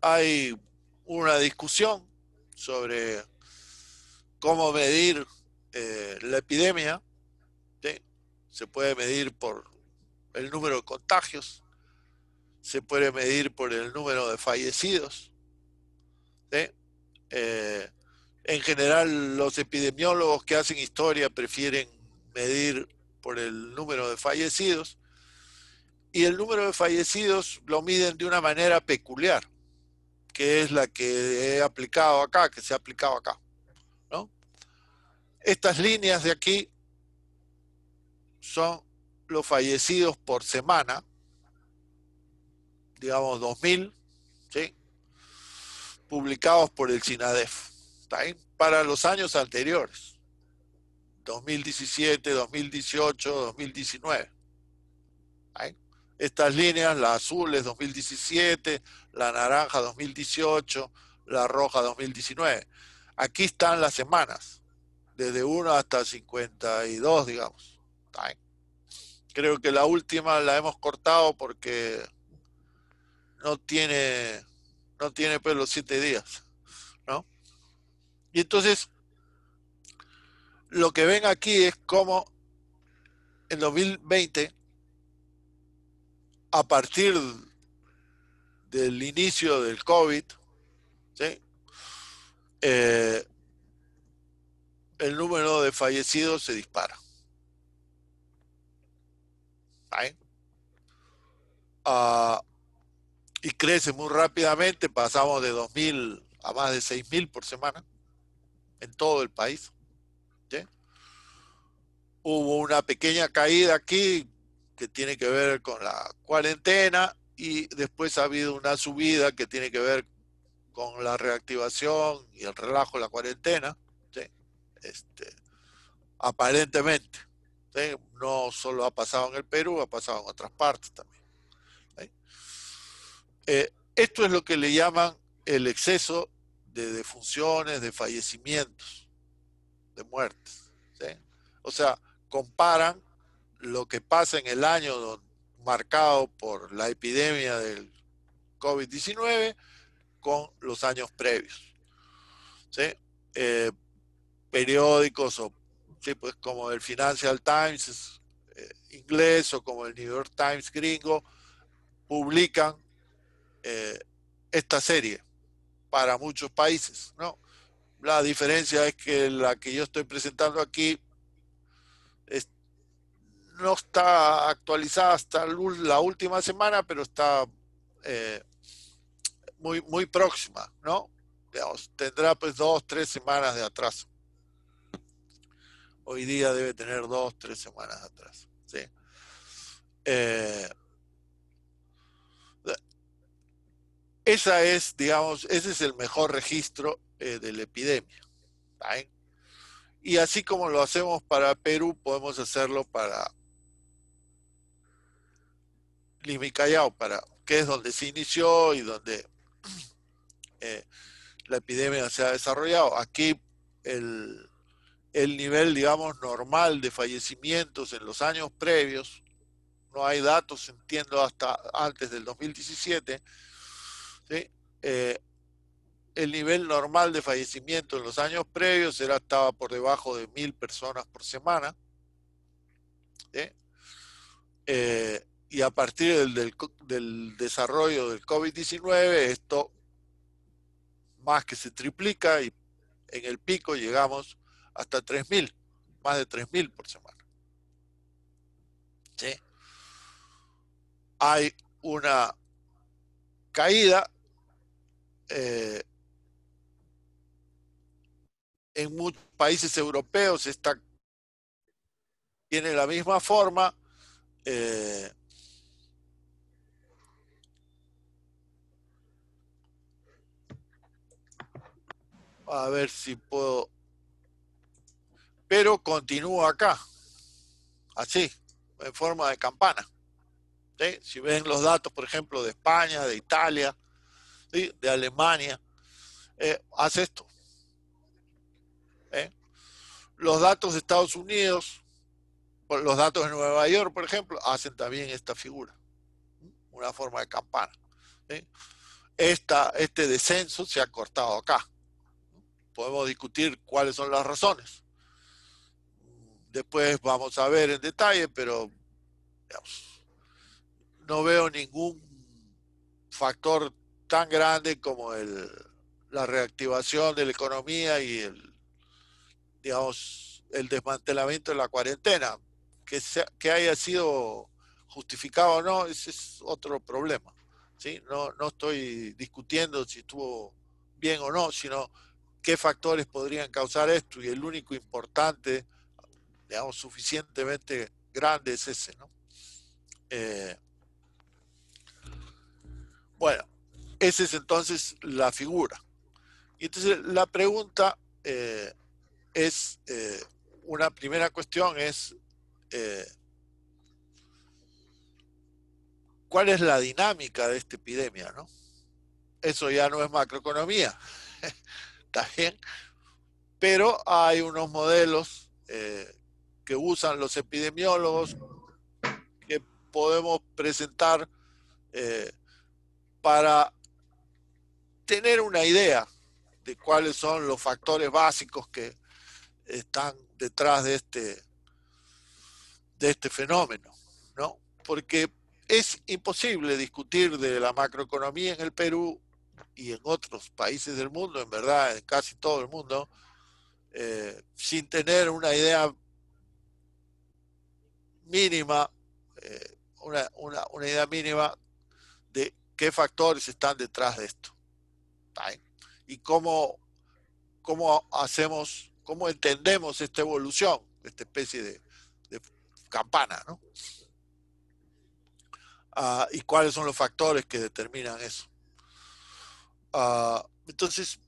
Hay una discusión sobre cómo medir la epidemia. ¿Sí? Se puede medir por el número de contagios, se puede medir por el número de fallecidos. ¿Sí? En general, los epidemiólogos que hacen historia prefieren medir por el número de fallecidos, y el número de fallecidos lo miden de una manera peculiar, que es la que he aplicado acá, que se ha aplicado acá, ¿no? Estas líneas de aquí son los fallecidos por semana, digamos 2000, ¿sí? Publicados por el SINADEF, ¿sí? Para los años anteriores, 2017, 2018, 2019. ¿Sí? Estas líneas, la azul es 2017, la naranja 2018, la roja 2019. Aquí están las semanas, desde 1 hasta 52, digamos. ¿Sí? Creo que la última la hemos cortado porque no tiene pues los 7 días, ¿no? Y entonces, lo que ven aquí es cómo en 2020, a partir del inicio del COVID, ¿sí? El número de fallecidos se dispara. ¿Sí? Y crece muy rápidamente, pasamos de 2.000 a más de 6.000 por semana en todo el país. ¿Sí? Hubo una pequeña caída aquí que tiene que ver con la cuarentena, y después ha habido una subida que tiene que ver con la reactivación y el relajo de la cuarentena. ¿Sí? Aparentemente, ¿sí? No solo ha pasado en el Perú, ha pasado en otras partes también. ¿Sí? Esto es lo que le llaman el exceso de defunciones, de fallecimientos, de muertes. ¿Sí? O sea, comparan lo que pasa en el año marcado por la epidemia del COVID-19 con los años previos. ¿Sí? Periódicos sí, pues como el Financial Times inglés o como el New York Times gringo publican esta serie para muchos países, ¿no? La diferencia es que la que yo estoy presentando aquí no está actualizada hasta la última semana, pero está muy próxima, ¿no? Digamos, tendrá pues 2-3 semanas de atraso. Hoy día debe tener 2-3 semanas de atraso. ¿Sí? Ese es el mejor registro de la epidemia. ¿Sí? Y así como lo hacemos para Perú, podemos hacerlo para Lima y Callao, que es donde se inició y donde la epidemia se ha desarrollado. Aquí el nivel, digamos, normal de fallecimientos en los años previos, no hay datos, entiendo, hasta antes del 2017, ¿sí? El nivel normal de fallecimiento en los años previos estaba por debajo de 1.000 personas por semana, ¿sí? Y a partir del desarrollo del COVID-19, esto más que se triplica y en el pico llegamos hasta 3.000, más de 3.000 por semana. ¿Sí? Hay una caída en muchos países europeos, tiene la misma forma. A ver si puedo, pero continúa acá, así, en forma de campana. ¿Sí? Si ven los datos, por ejemplo, de España, de Italia, ¿sí? De Alemania, hace esto. Los datos de Estados Unidos, los datos de Nueva York, por ejemplo, hacen también esta figura, una forma de campana. ¿Sí? Este descenso se ha cortado acá. Podemos discutir cuáles son las razones. Después vamos a ver en detalle, pero digamos, no veo ningún factor tan grande como la reactivación de la economía y el desmantelamiento de la cuarentena. Que haya sido justificado o no, ese es otro problema. ¿Sí? No estoy discutiendo si estuvo bien o no, sino qué factores podrían causar esto, y el único importante, digamos, suficientemente grande es ese, ¿no? Bueno, esa es entonces la figura. Y entonces la pregunta es, una primera cuestión es, ¿cuál es la dinámica de esta epidemia, ¿no? Eso ya no es macroeconomía, está bien, pero hay unos modelos que usan los epidemiólogos que podemos presentar para tener una idea de cuáles son los factores básicos que están detrás de este fenómeno, ¿no? Porque es imposible discutir de la macroeconomía en el Perú y en otros países del mundo, en verdad, en casi todo el mundo, sin tener una idea mínima, una idea mínima de qué factores están detrás de esto. ¿Tá? Y cómo entendemos esta evolución, esta especie de campana, ¿no? Y cuáles son los factores que determinan eso. Entonces,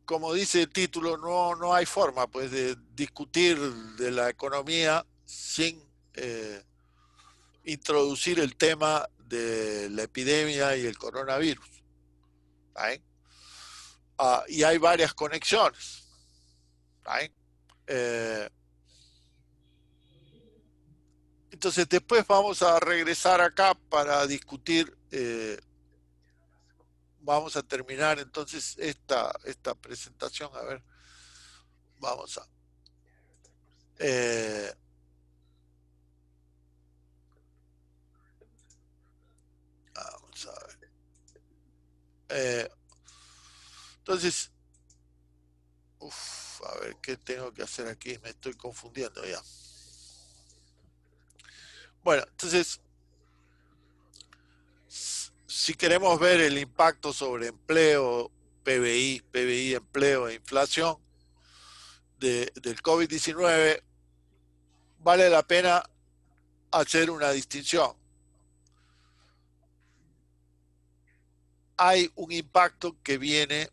como dice el título, no hay forma, pues, de discutir de la economía sin introducir el tema de la epidemia y el coronavirus. ¿Right? Y hay varias conexiones. ¿Right? Entonces después vamos a regresar acá para discutir, vamos a terminar entonces esta presentación. A ver, vamos a ver. Entonces, a ver qué tengo que hacer aquí, me estoy confundiendo ya. Bueno, entonces, si queremos ver el impacto sobre empleo, PBI, empleo e inflación del COVID-19, vale la pena hacer una distinción. Hay un impacto que viene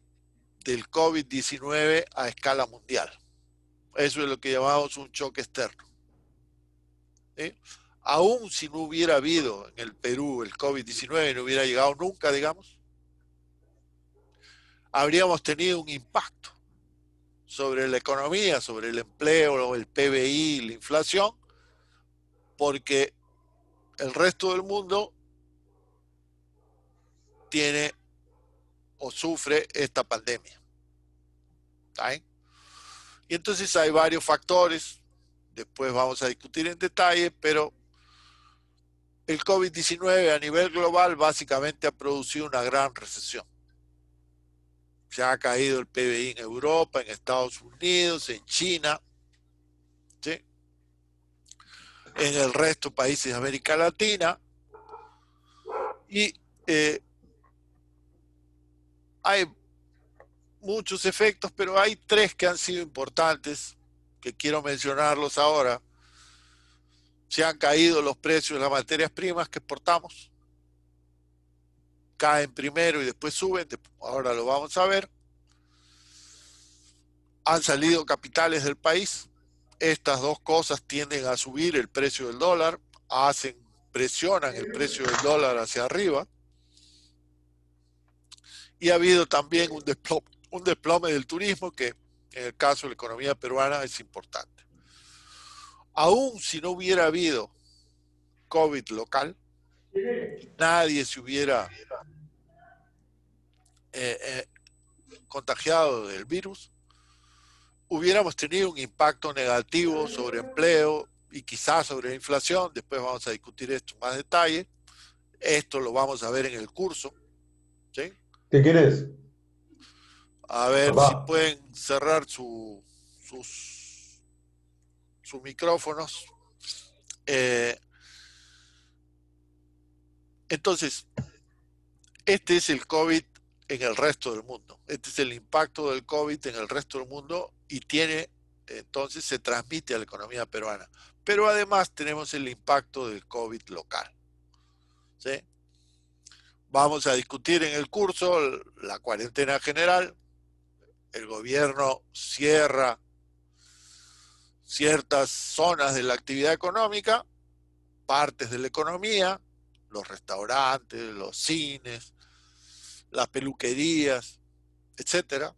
del COVID-19 a escala mundial. Eso es lo que llamamos un choque externo. ¿Sí? Aún si no hubiera habido en el Perú el COVID-19, no hubiera llegado nunca, digamos, habríamos tenido un impacto sobre la economía, sobre el empleo, el PBI, la inflación, porque el resto del mundo tiene o sufre esta pandemia. ¿Sí? Y entonces hay varios factores, después vamos a discutir en detalle, pero el COVID-19 a nivel global básicamente ha producido una gran recesión. Se ha caído el PBI en Europa, en Estados Unidos, en China, ¿sí? En el resto de países de América Latina, y hay muchos efectos, pero hay tres que han sido importantes, que quiero mencionarlos ahora. Se han caído los precios de las materias primas que exportamos, caen primero y después suben, ahora lo vamos a ver. Han salido capitales del país. Estas dos cosas tienden a subir el precio del dólar, presionan el precio del dólar hacia arriba. Y ha habido también un desplome del turismo que en el caso de la economía peruana es importante. Aún si no hubiera habido COVID local, nadie se hubiera contagiado del virus, hubiéramos tenido un impacto negativo sobre empleo y quizás sobre la inflación. Después vamos a discutir esto en más detalle. Esto lo vamos a ver en el curso, ¿sí? ¿Qué quieres? A ver Papá. si pueden cerrar sus micrófonos. Entonces, este es el COVID en el resto del mundo. Este es el impacto del COVID en el resto del mundo y entonces se transmite a la economía peruana. Pero además tenemos el impacto del COVID local, ¿sí? Vamos a discutir en el curso la cuarentena general. El gobierno cierra ciertas zonas de la actividad económica, partes de la economía, los restaurantes, los cines, las peluquerías, etcétera,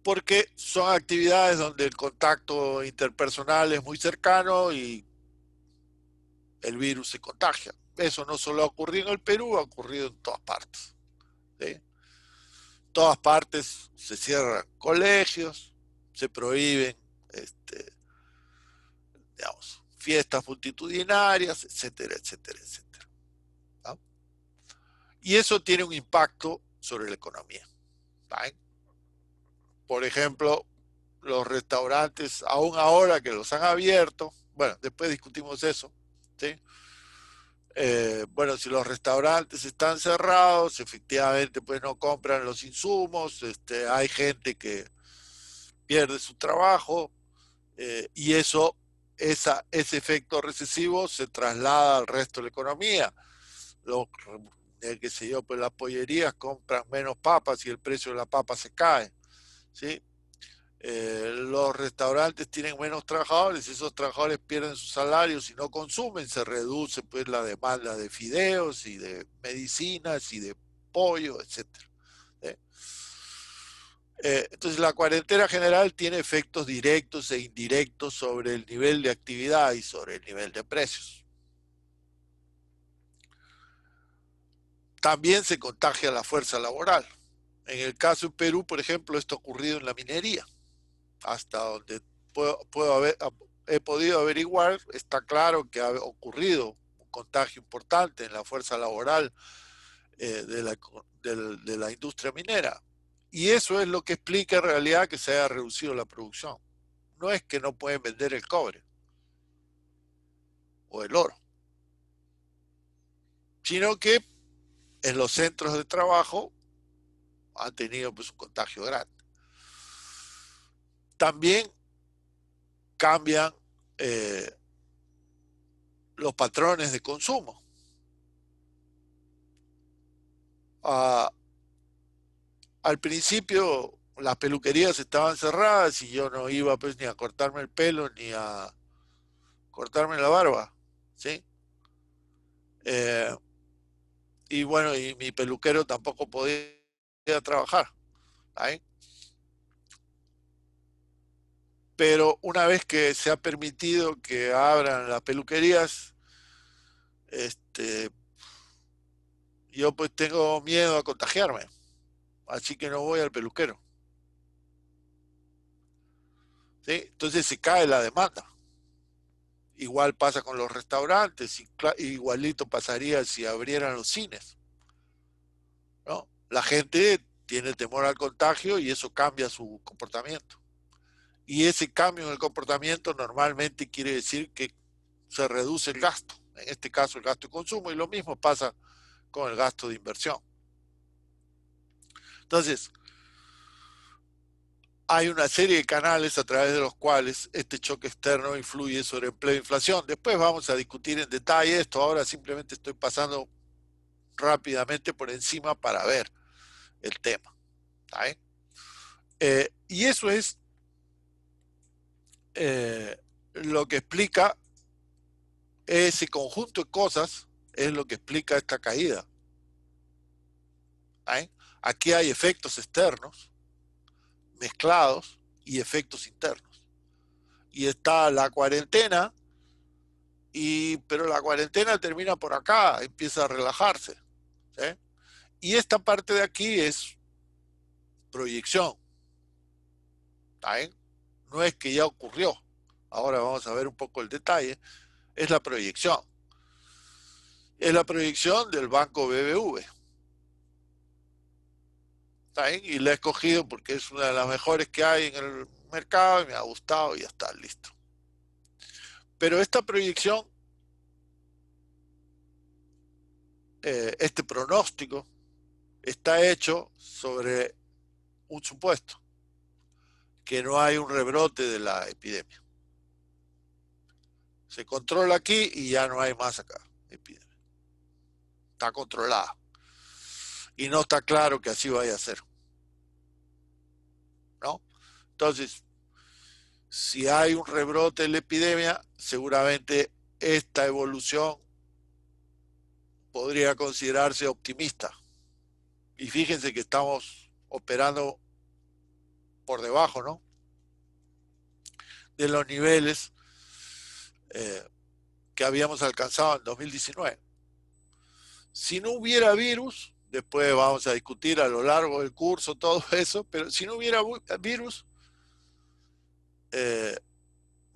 porque son actividades donde el contacto interpersonal es muy cercano y el virus se contagia. Eso no solo ha ocurrido en el Perú, ha ocurrido en todas partes, ¿sí? En todas partes se cierran colegios, se prohíben digamos, fiestas multitudinarias, etcétera, etcétera, etcétera, ¿no? Y eso tiene un impacto sobre la economía, ¿vale? Por ejemplo, los restaurantes, aún ahora que los han abierto, bueno, después discutimos eso, ¿sí? Bueno, si los restaurantes están cerrados, efectivamente pues no compran los insumos, hay gente que pierde su trabajo, y ese efecto recesivo se traslada al resto de la economía. Qué sé yo, pues las pollerías compran menos papas y el precio de la papa se cae, ¿sí? Los restaurantes tienen menos trabajadores, esos trabajadores pierden sus salarios y no consumen, se reduce pues la demanda de fideos y de medicinas y de pollo, etcétera. Entonces la cuarentena general tiene efectos directos e indirectos sobre el nivel de actividad y sobre el nivel de precios. También se contagia la fuerza laboral. En el caso de Perú, por ejemplo, esto ha ocurrido en la minería. Hasta donde he podido averiguar, está claro que ha ocurrido un contagio importante en la fuerza laboral de la industria minera. Y eso es lo que explica en realidad que se haya reducido la producción. No es que no pueden vender el cobre o el oro, sino que en los centros de trabajo han tenido pues un contagio grande. También cambian los patrones de consumo. Al principio las peluquerías estaban cerradas y yo no iba pues ni a cortarme el pelo ni a cortarme la barba, ¿sí? Y bueno, y mi peluquero tampoco podía trabajar, ¿sí? Pero una vez que se ha permitido que abran las peluquerías, yo pues tengo miedo a contagiarme, así que no voy al peluquero. ¿sí? Entonces se cae la demanda. Igual pasa con los restaurantes, igualito pasaría si abrieran los cines, ¿no? La gente tiene temor al contagio y eso cambia su comportamiento. Y ese cambio en el comportamiento normalmente quiere decir que se reduce el gasto, en este caso el gasto de consumo, y lo mismo pasa con el gasto de inversión. Entonces, hay una serie de canales a través de los cuales este choque externo influye sobre empleo e inflación. Después vamos a discutir en detalle esto. Ahora simplemente estoy pasando rápidamente por encima para ver el tema. ¿Saben? Y eso es lo que explica ese conjunto de cosas, es lo que explica esta caída. ¿Saben? Aquí hay efectos externos mezclados y efectos internos. Y está la cuarentena, pero la cuarentena termina por acá, empieza a relajarse. ¿Sí? Y esta parte de aquí es proyección. ¿Sí? No es que ya ocurrió. Ahora vamos a ver un poco el detalle. Es la proyección. Es la proyección del banco BBV. ¿Sí? Y la he escogido porque es una de las mejores que hay en el mercado y me ha gustado y ya está, listo. Pero esta proyección, este pronóstico, está hecho sobre un supuesto, que no hay un rebrote de la epidemia. Se controla aquí y ya no hay más acá epidemia. Está controlada. Y no está claro que así vaya a ser. ¿No? Entonces, si hay un rebrote de la epidemia, seguramente esta evolución podría considerarse optimista. Y fíjense que estamos operando por debajo, ¿no?, de los niveles que habíamos alcanzado en 2019. Si no hubiera virus, después vamos a discutir a lo largo del curso todo eso, pero si no hubiera virus,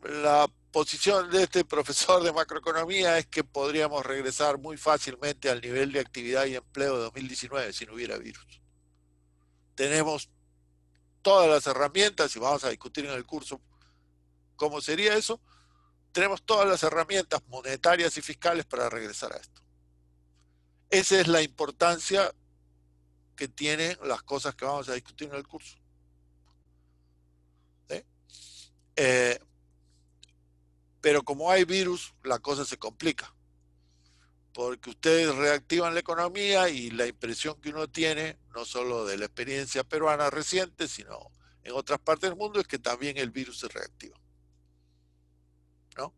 la posición de este profesor de macroeconomía es que podríamos regresar muy fácilmente al nivel de actividad y empleo de 2019 si no hubiera virus. Tenemos todas las herramientas, y vamos a discutir en el curso cómo sería eso, tenemos todas las herramientas monetarias y fiscales para regresar a esto. Esa es la importancia que tienen las cosas que vamos a discutir en el curso. ¿Sí? Pero como hay virus, la cosa se complica. Porque ustedes reactivan la economía y la impresión que uno tiene, no solo de la experiencia peruana reciente, sino en otras partes del mundo, es que también el virus se reactiva. ¿No?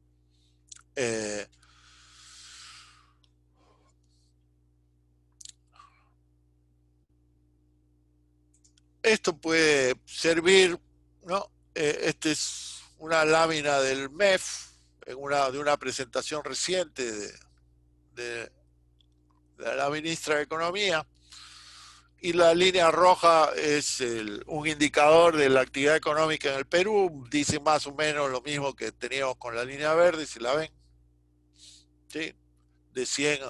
Esto puede servir, ¿no? Esta es una lámina del MEF, de una presentación reciente de la ministra de Economía, y la línea roja es un indicador de la actividad económica en el Perú, dice más o menos lo mismo que teníamos con la línea verde, si la ven, ¿sí? De 100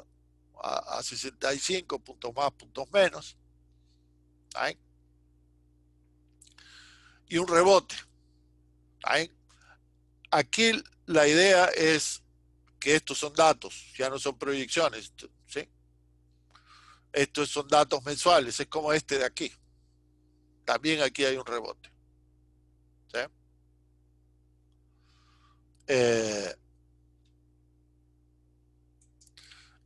a 65, puntos más, puntos menos. ¿Sí? Y un rebote. ¿Sí? Aquí la idea es que estos son datos, ya no son proyecciones, ¿sí? Estos son datos mensuales, es como este de aquí. También aquí hay un rebote. ¿Sí?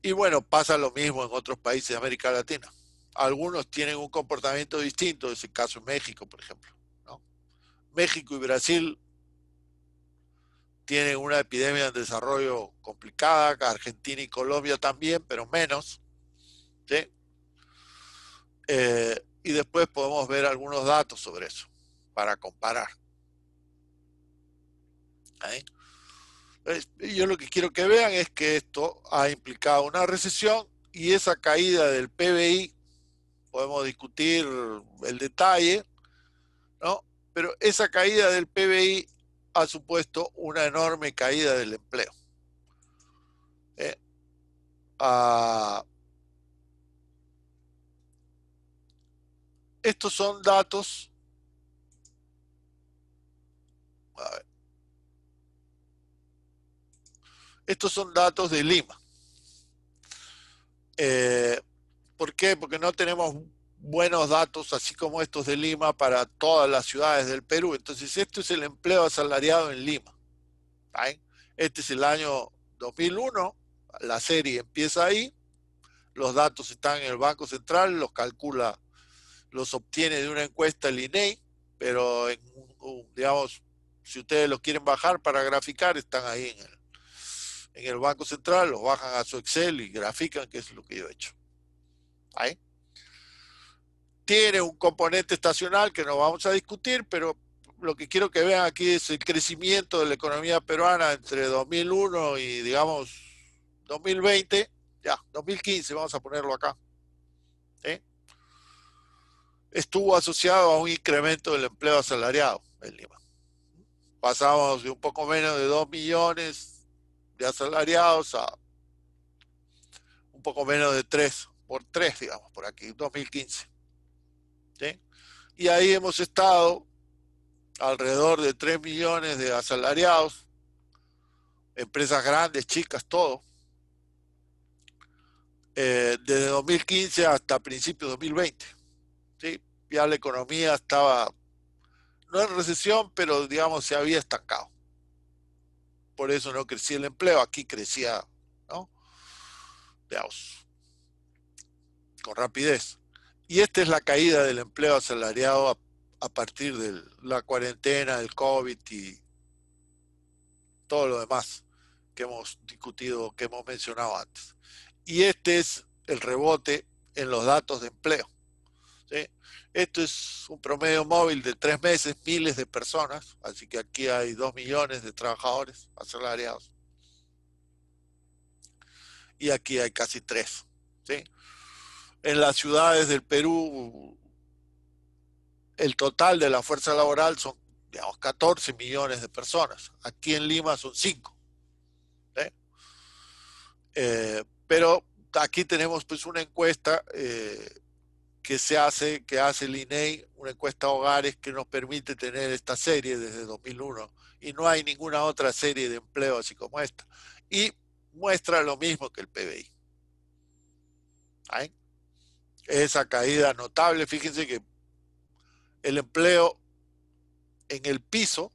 Y bueno, pasa lo mismo en otros países de América Latina. Algunos tienen un comportamiento distinto, es el caso de México, por ejemplo, ¿no? México y Brasil tienen una epidemia en desarrollo complicada, Argentina y Colombia también, pero menos. ¿Sí? Y después podemos ver algunos datos sobre eso para comparar. ¿Sí? Yo lo que quiero que vean es que esto ha implicado una recesión y esa caída del PBI, podemos discutir el detalle, ¿no? Pero esa caída del PBI ha supuesto una enorme caída del empleo. Estos son datos. A ver. Estos son datos de Lima. ¿Por qué? Porque no tenemos buenos datos, así como estos de Lima, para todas las ciudades del Perú. Entonces, esto es el empleo asalariado en Lima. ¿Right? Este es el año 2001, la serie empieza ahí, los datos están en el Banco Central, los calcula, los obtiene de una encuesta el INEI, pero digamos, si ustedes los quieren bajar para graficar, están ahí en el Banco Central, los bajan a su Excel y grafican, que es lo que yo he hecho. ¿Ahí? Tiene un componente estacional que no vamos a discutir, pero lo que quiero que vean aquí es el crecimiento de la economía peruana entre 2001 y, digamos, 2020, ya, 2015, vamos a ponerlo acá. ¿Sí? Estuvo asociado a un incremento del empleo asalariado en Lima. Pasamos de un poco menos de 2 millones de asalariados a un poco menos de 3, por 3, digamos, por aquí, 2015. ¿Sí? Y ahí hemos estado alrededor de 3 millones de asalariados, empresas grandes, chicas, todo, desde 2015 hasta principios de 2020. ¿Sí? Ya la economía estaba, no en recesión, pero digamos se había estancado. Por eso no crecía el empleo, aquí crecía, ¿no? Digamos, con rapidez. Y esta es la caída del empleo asalariado a partir de la cuarentena, el COVID y todo lo demás que hemos discutido, que hemos mencionado antes. Y este es el rebote en los datos de empleo. ¿Sí? Esto es un promedio móvil de 3 meses, miles de personas, así que aquí hay 2 millones de trabajadores asalariados. Y aquí hay casi 3. ¿Sí? En las ciudades del Perú, el total de la fuerza laboral son, digamos, 14 millones de personas. Aquí en Lima son 5. ¿Sí? Pero aquí tenemos pues una encuesta que hace el INEI, una encuesta a hogares que nos permite tener esta serie desde 2001. Y no hay ninguna otra serie de empleo así como esta. Y muestra lo mismo que el PBI. ¿Sí? Esa caída notable, fíjense que el empleo en el piso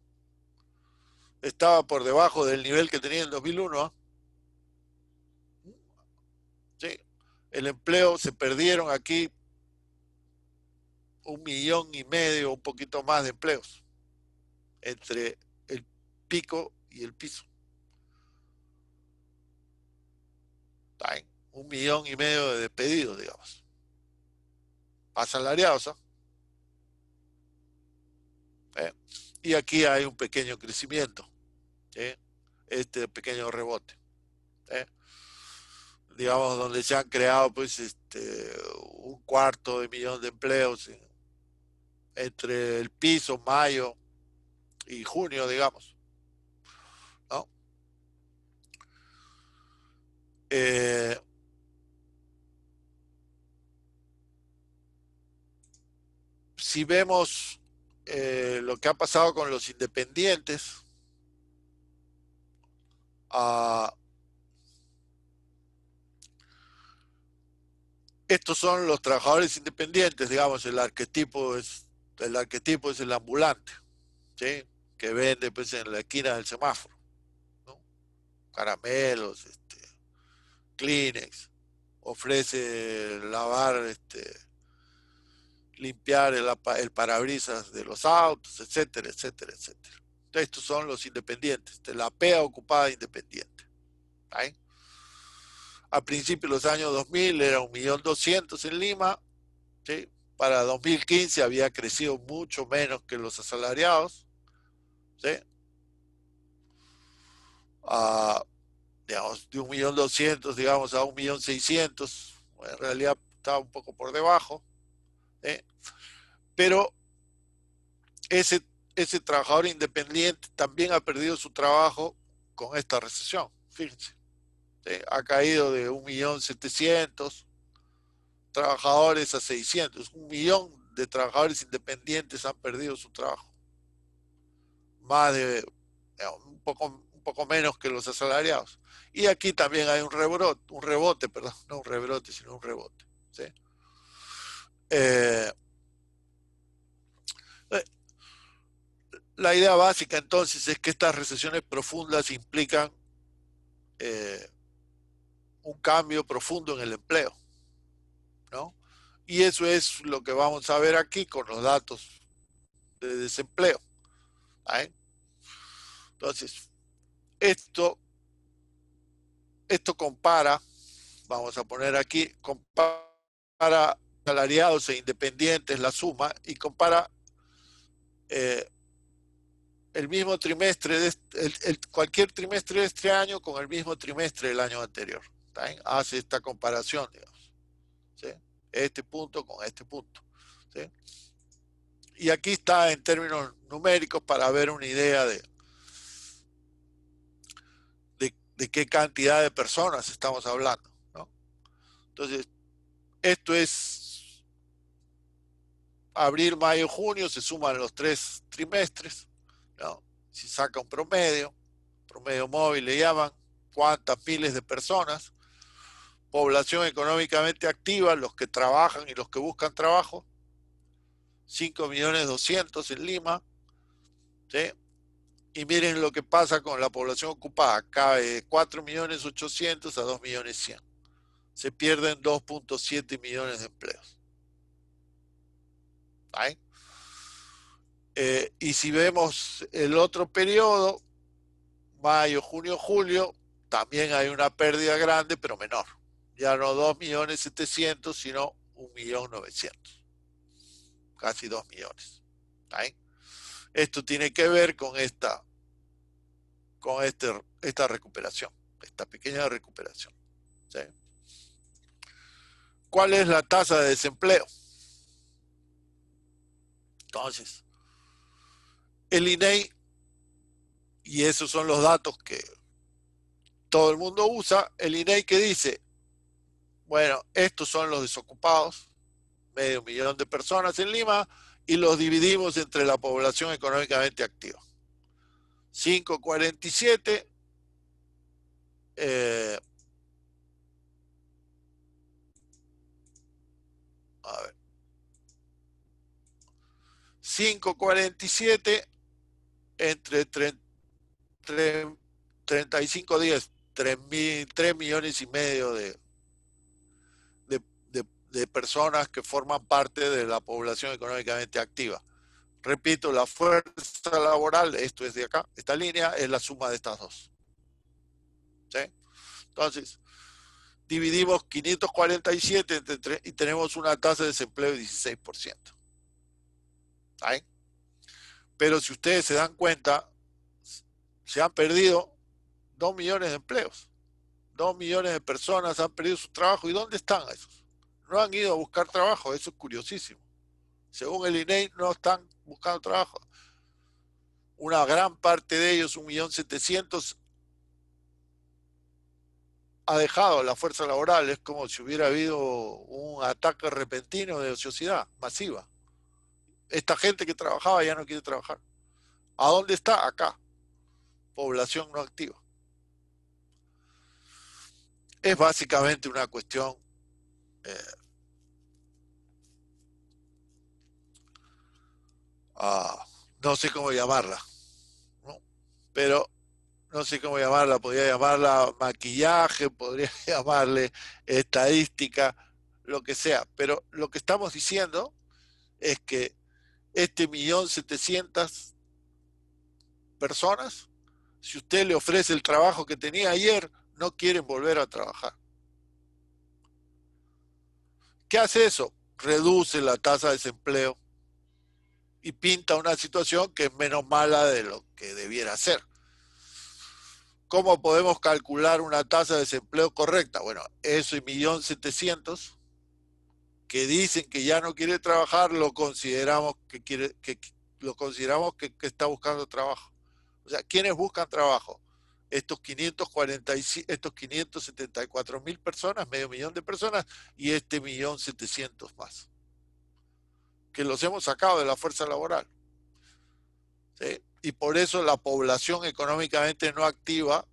estaba por debajo del nivel que tenía en 2001. ¿Sí? El empleo, se perdieron aquí 1,5 millones, un poquito más de empleos entre el pico y el piso. ¿Sí? 1,5 millones de despedidos, digamos. Asalariados, ¿eh? Y aquí hay un pequeño crecimiento, ¿sí? Este pequeño rebote, ¿sí? Digamos, donde se han creado pues 1/4 de millón de empleos entre el piso, mayo y junio, digamos, ¿no? Si vemos lo que ha pasado con los independientes, estos son los trabajadores independientes, digamos, el arquetipo es el ambulante, ¿sí? Que vende pues en la esquina del semáforo, ¿no? Caramelos, Kleenex, ofrece lavar, limpiar el parabrisas de los autos, etcétera, etcétera, etcétera. Estos son los independientes, de la PEA ocupada independiente. ¿Sí? A principios de los años 2000 era 1.200.000 en Lima, ¿sí? Para 2015 había crecido mucho menos que los asalariados, ¿sí? Digamos, de 1.200.000, digamos, a 1.600.000, en realidad estaba un poco por debajo, ¿sí? Pero ese ese trabajador independiente también ha perdido su trabajo con esta recesión. Fíjense, ¿sí? Ha caído de 1.700.000 trabajadores a 600. 1 millón de trabajadores independientes han perdido su trabajo. Más de un poco menos que los asalariados. Y aquí también hay un rebote, perdón, no un rebrote, sino un rebote. ¿Sí? La idea básica entonces es que estas recesiones profundas implican un cambio profundo en el empleo, ¿no? Y eso es lo que vamos a ver aquí con los datos de desempleo. ¿Sí? Entonces, esto compara, vamos a poner aquí, compara asalariados e independientes, la suma, y compara el mismo trimestre, cualquier trimestre de este año con el mismo trimestre del año anterior. ¿Sí? Hace esta comparación, digamos. ¿Sí? Este punto con este punto. ¿Sí? Y aquí está en términos numéricos para ver una idea de qué cantidad de personas estamos hablando, ¿no? Entonces, esto es abril, mayo, junio, se suman los 3 trimestres, ¿no? Si saca un promedio móvil le llaman, cuántas miles de personas, población económicamente activa, los que trabajan y los que buscan trabajo, 5.200.000 en Lima, ¿sí? Y miren lo que pasa con la población ocupada, cae de 4.800.000 a 2.100.000. Se pierden 2.7 millones de empleos. ¿Sí? Y si vemos el otro periodo, mayo, junio, julio, también hay una pérdida grande, pero menor. Ya no 2.700.000, sino 1.900.000. Casi 2 millones. ¿Sí? Esto tiene que ver con esta recuperación, esta pequeña recuperación. ¿Sí? ¿Cuál es la tasa de desempleo? Entonces, el INEI, y esos son los datos que todo el mundo usa, el INEI que dice, bueno, estos son los desocupados, 500.000 de personas en Lima, y los dividimos entre la población económicamente activa. 547, a ver, 547 entre 35 días, 3 millones y medio de personas que forman parte de la población económicamente activa. Repito, la fuerza laboral, esto es de acá, esta línea es la suma de estas dos. ¿Sí? Entonces, dividimos 547 entre 3 y tenemos una tasa de desempleo de 16%. ¿Sí? Pero si ustedes se dan cuenta, se han perdido 2 millones de empleos. 2 millones de personas han perdido su trabajo. ¿Y dónde están esos? No han ido a buscar trabajo. Eso es curiosísimo. Según el INEI, no están buscando trabajo. Una gran parte de ellos, 1.700.000, ha dejado la fuerza laboral. Es como si hubiera habido un ataque repentino de ociosidad masiva. Esta gente que trabajaba ya no quiere trabajar. ¿A dónde está? Acá. Población no activa. Es básicamente una cuestión no sé cómo llamarla, ¿no? Pero no sé cómo llamarla, podría llamarla maquillaje, podría llamarle estadística, lo que sea, pero lo que estamos diciendo es que 1.700.000 personas, si usted le ofrece el trabajo que tenía ayer, no quieren volver a trabajar. ¿Qué hace eso? Reduce la tasa de desempleo y pinta una situación que es menos mala de lo que debiera ser. ¿Cómo podemos calcular una tasa de desempleo correcta? Bueno, eso y 1.700.000 que dicen que ya no quiere trabajar, lo consideramos que lo consideramos que está buscando trabajo. O sea, ¿quiénes buscan trabajo? Estos 574.000 personas, medio millón de personas, y 1.700.000 más, que los hemos sacado de la fuerza laboral. ¿Sí? Y por eso la población económicamente no activa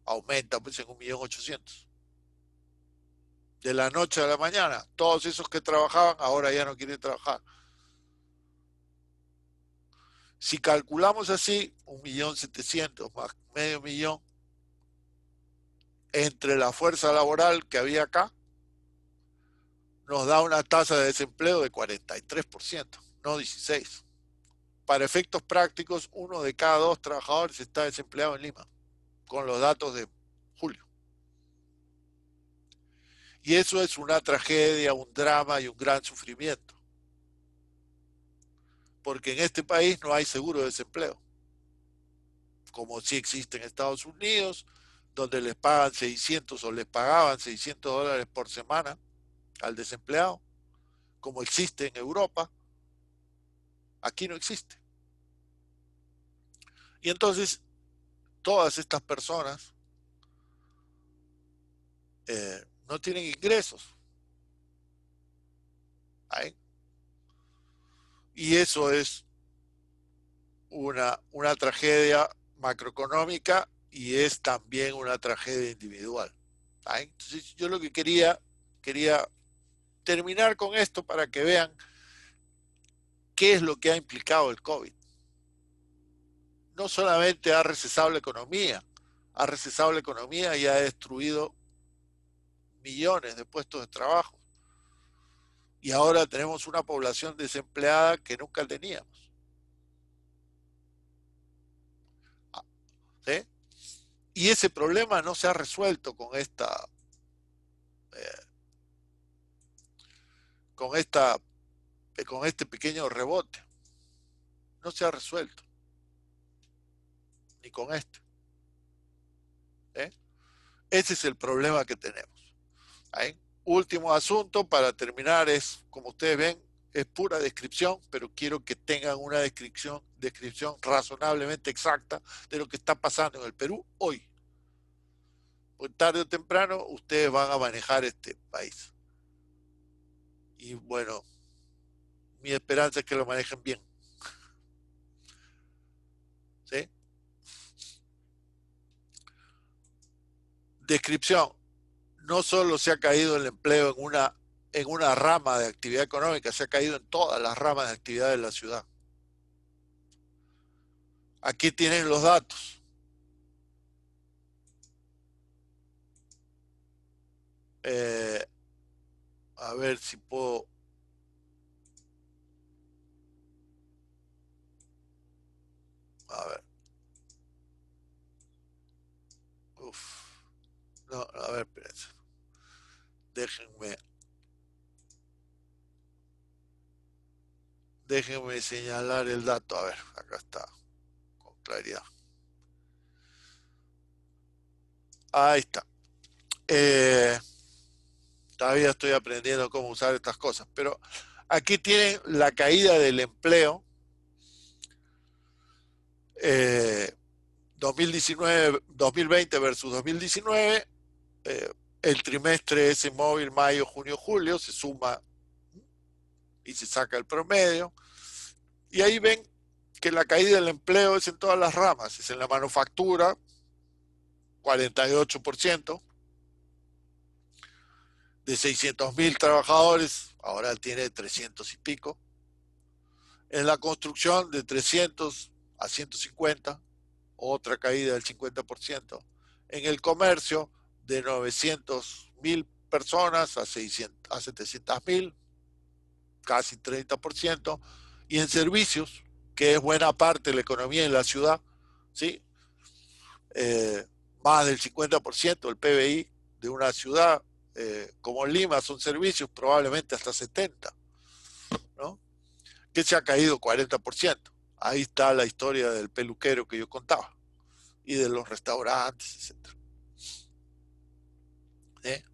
aumenta pues en 1.800.000. De la noche a la mañana, todos esos que trabajaban ahora ya no quieren trabajar. Si calculamos así, 1.700.000 más medio millón, entre la fuerza laboral que había acá, nos da una tasa de desempleo de 43%, no 16%. Para efectos prácticos, 1 de cada 2 trabajadores está desempleado en Lima, con los datos de julio. Y eso es una tragedia, un drama y un gran sufrimiento. Porque en este país no hay seguro de desempleo, como sí existe en Estados Unidos, donde les pagan 600 o les pagaban $600 por semana al desempleado, como existe en Europa. Aquí no existe. Y entonces, todas estas personas no tienen ingresos. ¿Ahí? Y eso es una tragedia macroeconómica y es también una tragedia individual. ¿Ahí? Entonces, yo lo que quería terminar con esto para que vean qué es lo que ha implicado el COVID. No solamente ha recesado la economía y ha destruido millones de puestos de trabajo. Y ahora tenemos una población desempleada que nunca teníamos. ¿Sí? Y ese problema no se ha resuelto con este pequeño rebote. No se ha resuelto. Ni con este. ¿Sí? Ese es el problema que tenemos. ¿Sí? Último asunto para terminar es, como ustedes ven, es pura descripción, pero quiero que tengan una descripción razonablemente exacta de lo que está pasando en el Perú hoy. Pues tarde o temprano ustedes van a manejar este país. Y bueno, mi esperanza es que lo manejen bien. ¿Sí? Descripción. No solo se ha caído el empleo en una rama de actividad económica, se ha caído en todas las ramas de actividad de la ciudad. Aquí tienen los datos. A ver si puedo. A ver. Uf. No, a ver, espérense. Déjenme señalar el dato. A ver, acá está. Con claridad. Ahí está. Todavía estoy aprendiendo cómo usar estas cosas, pero aquí tienen la caída del empleo 2020 versus 2019, el trimestre ese móvil mayo, junio, julio, se suma y se saca el promedio, y ahí ven que la caída del empleo es en todas las ramas, es en la manufactura, 48%, de 600.000 trabajadores, ahora tiene 300 y pico, en la construcción de 300 a 150, otra caída del 50%, en el comercio de 900.000 personas a 700.000, casi 30%, y en servicios, que es buena parte de la economía en la ciudad, ¿sí? Más del 50% del PBI de una ciudad como Lima son servicios, probablemente hasta 70%, ¿no? Que se ha caído 40%. Ahí está la historia del peluquero que yo contaba y de los restaurantes, etc. ¿Eh?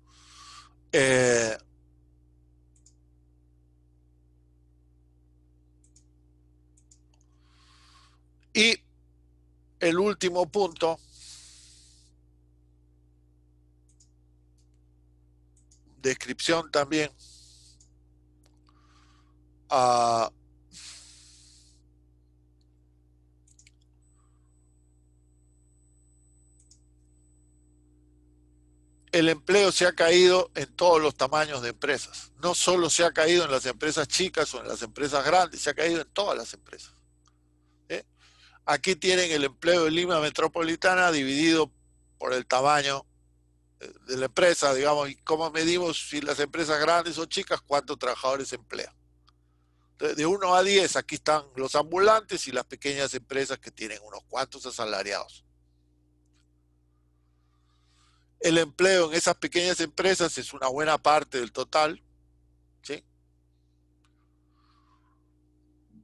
el último punto, descripción también. El empleo se ha caído en todos los tamaños de empresas. No solo se ha caído en las empresas chicas o en las empresas grandes, se ha caído en todas las empresas. Aquí tienen el empleo de Lima Metropolitana dividido por el tamaño de la empresa, digamos, y cómo medimos si las empresas grandes o chicas, cuántos trabajadores emplean. Entonces, de 1 a 10, aquí están los ambulantes y las pequeñas empresas que tienen unos cuantos asalariados. El empleo en esas pequeñas empresas es una buena parte del total, ¿sí?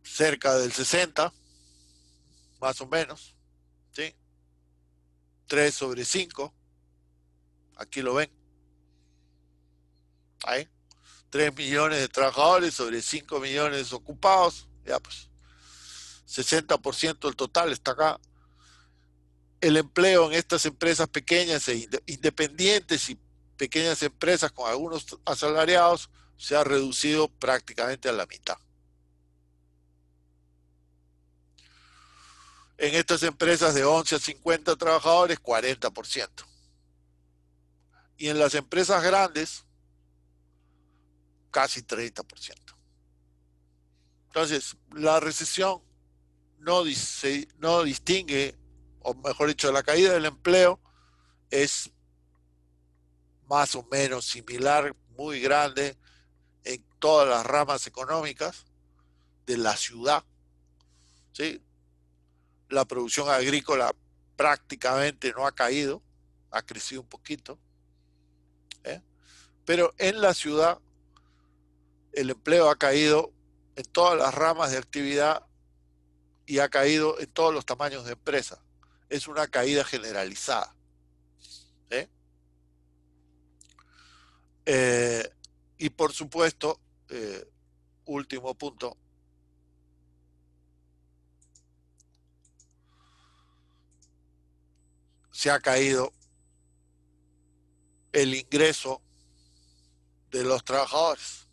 Cerca del 60%, más o menos, ¿sí? 3 sobre 5, aquí lo ven. Ahí. 3 millones de trabajadores sobre 5 millones ocupados, ya pues 60% del total está acá. El empleo en estas empresas pequeñas e independientes y pequeñas empresas con algunos asalariados se ha reducido prácticamente a la mitad. En estas empresas de 11 a 50 trabajadores, 40%. Y en las empresas grandes, casi 30%. Entonces, la recesión no distingue, o mejor dicho, la caída del empleo es más o menos similar, muy grande, en todas las ramas económicas de la ciudad, ¿sí? La producción agrícola prácticamente no ha caído, ha crecido un poquito, pero en la ciudad el empleo ha caído en todas las ramas de actividad y ha caído en todos los tamaños de empresa. Es una caída generalizada. Y por supuesto, último punto, se ha caído el ingreso de los trabajadores.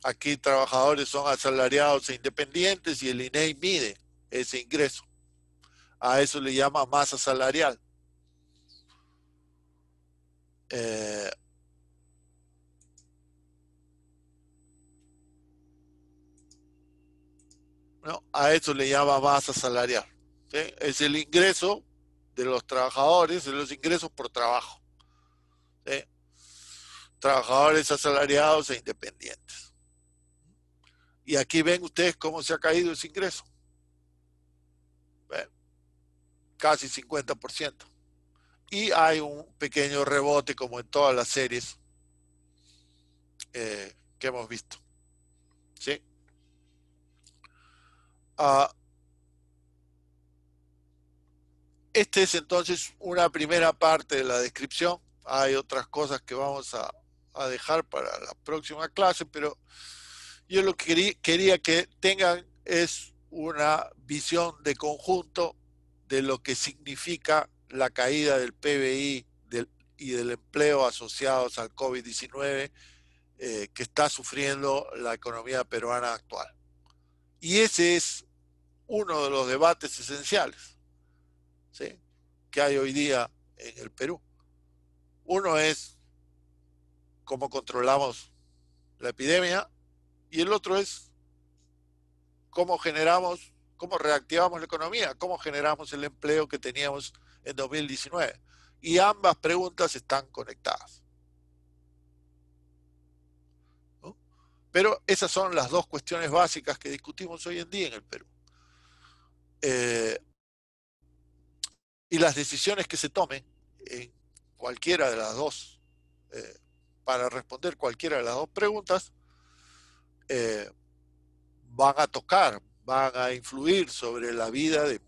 Aquí trabajadores son asalariados e independientes y el INEI mide ese ingreso. A eso le llama masa salarial. ¿No? A eso le llama masa salarial. ¿Sí? Es el ingreso de los trabajadores, de los ingresos por trabajo. ¿Sí? Trabajadores asalariados e independientes. Y aquí ven ustedes cómo se ha caído ese ingreso. ¿Ven? Casi 50%. Y hay un pequeño rebote como en todas las series que hemos visto. ¿Sí? Este es entonces una primera parte de la descripción. Hay otras cosas que vamos a dejar para la próxima clase, pero yo lo que quería que tengan es una visión de conjunto de lo que significa la caída del PBI y del empleo asociados al COVID-19 que está sufriendo la economía peruana actual. Y ese es uno de los debates esenciales, ¿sí?, que hay hoy día en el Perú. Uno es cómo controlamos la epidemia y el otro es cómo reactivamos la economía, cómo generamos el empleo que teníamos en 2019. Y ambas preguntas están conectadas, ¿no? Pero esas son las dos cuestiones básicas que discutimos hoy en día en el Perú. Y las decisiones que se tomen en cualquiera de las dos, para responder cualquiera de las dos preguntas, van a influir sobre la vida de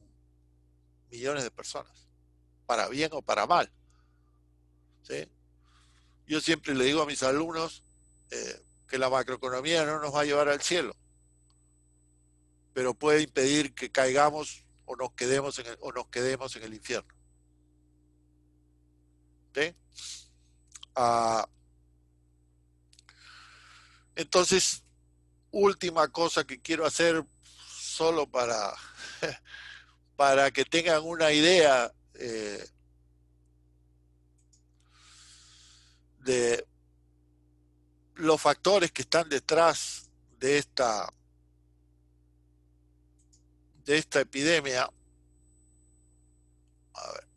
millones de personas, para bien o para mal. ¿Sí? Yo siempre le digo a mis alumnos que la macroeconomía no nos va a llevar al cielo, pero puede impedir que caigamos o nos quedemos en el infierno. ¿Sí? Entonces, última cosa que quiero hacer solo para que tengan una idea de los factores que están detrás de esta epidemia. A ver.